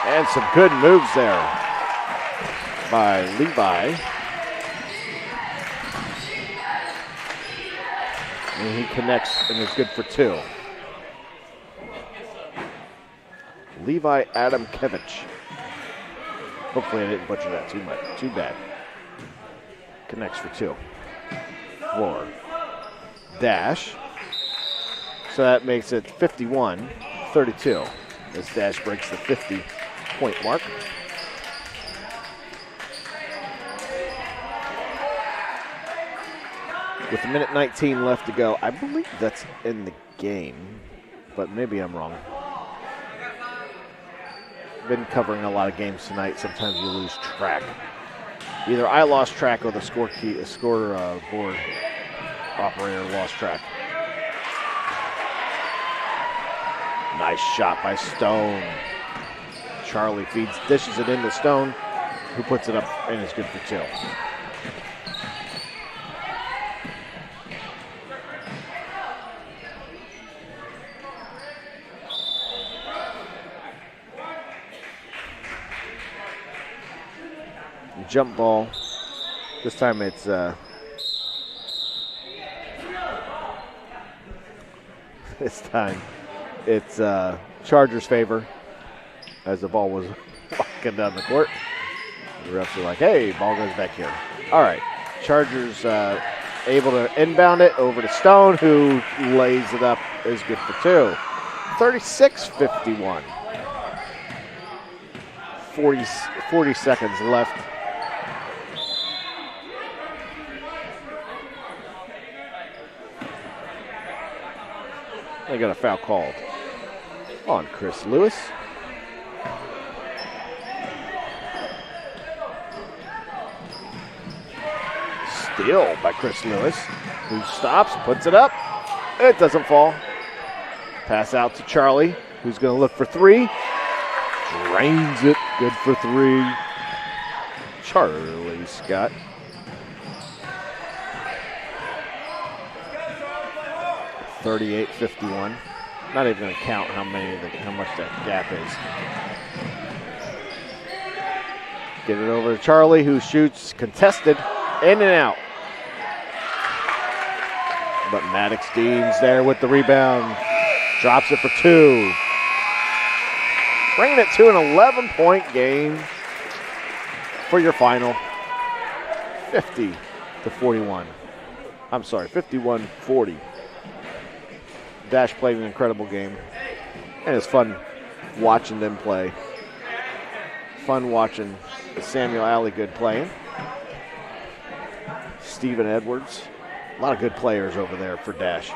And some good moves there by Levi. And he connects and is good for 2. Levi Adamkevich. Hopefully I didn't butcher that too bad. Connects for 2. Floor. Dash. So that makes it 51-32 as Dash breaks the 50-point mark. With a minute 19 left to go, I believe that's in the game, but maybe I'm wrong. Been covering a lot of games tonight. Sometimes you lose track. Either I lost track or the scoreboard operator lost track. Nice shot by Stone. Charlie dishes it into Stone, who puts it up and is good for 2. Jump ball. This time it's Chargers' favor as the ball was walking down the court. The refs are like, hey, ball goes back here. All right, Chargers able to inbound it over to Stone, who lays it up, is good for 2. 36-51. 40 seconds left. They got a foul called on Chris Lewis. Steal by Chris Lewis, who stops, puts it up. It doesn't fall. Pass out to Charlie, who's going to look for 3. Drains it. Good for 3. Charlie Scott. (38-51). Not even going to count how much that gap is. Get it over to Charlie, who shoots contested, in and out. But Maddox Dean's there with the rebound. Drops it for 2. Bringing it to an 11-point game for your final. 50-41. I'm sorry, 51-40. Dash played an incredible game, and it's fun watching them play. Fun watching Samuel Alligood playing. Stephen Edwards. A lot of good players over there for Dash.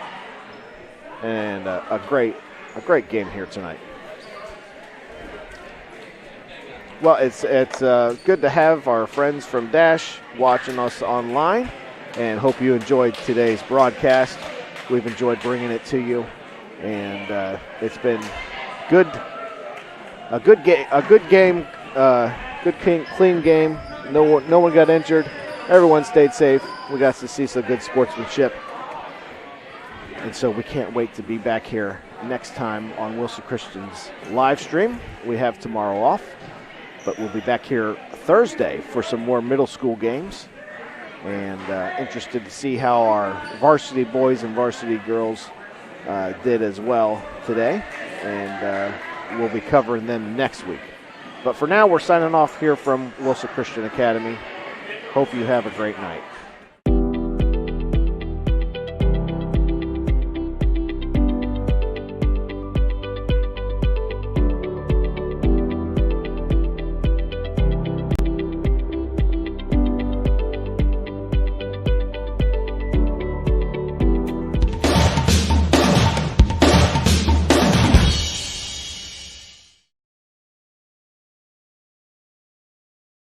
And a great game here tonight. Well, it's good to have our friends from Dash watching us online, and hope you enjoyed today's broadcast. We've enjoyed bringing it to you, and it's been good. A good game, clean game. No one got injured. Everyone stayed safe. We got to see some good sportsmanship, and so we can't wait to be back here next time on Wilson Christian's live stream. We have tomorrow off, but we'll be back here Thursday for some more middle school games, and interested to see how our varsity boys and varsity girls did as well today, and we'll be covering them next week. But for now, we're signing off here from Wilson Christian Academy. Hope you have a great night.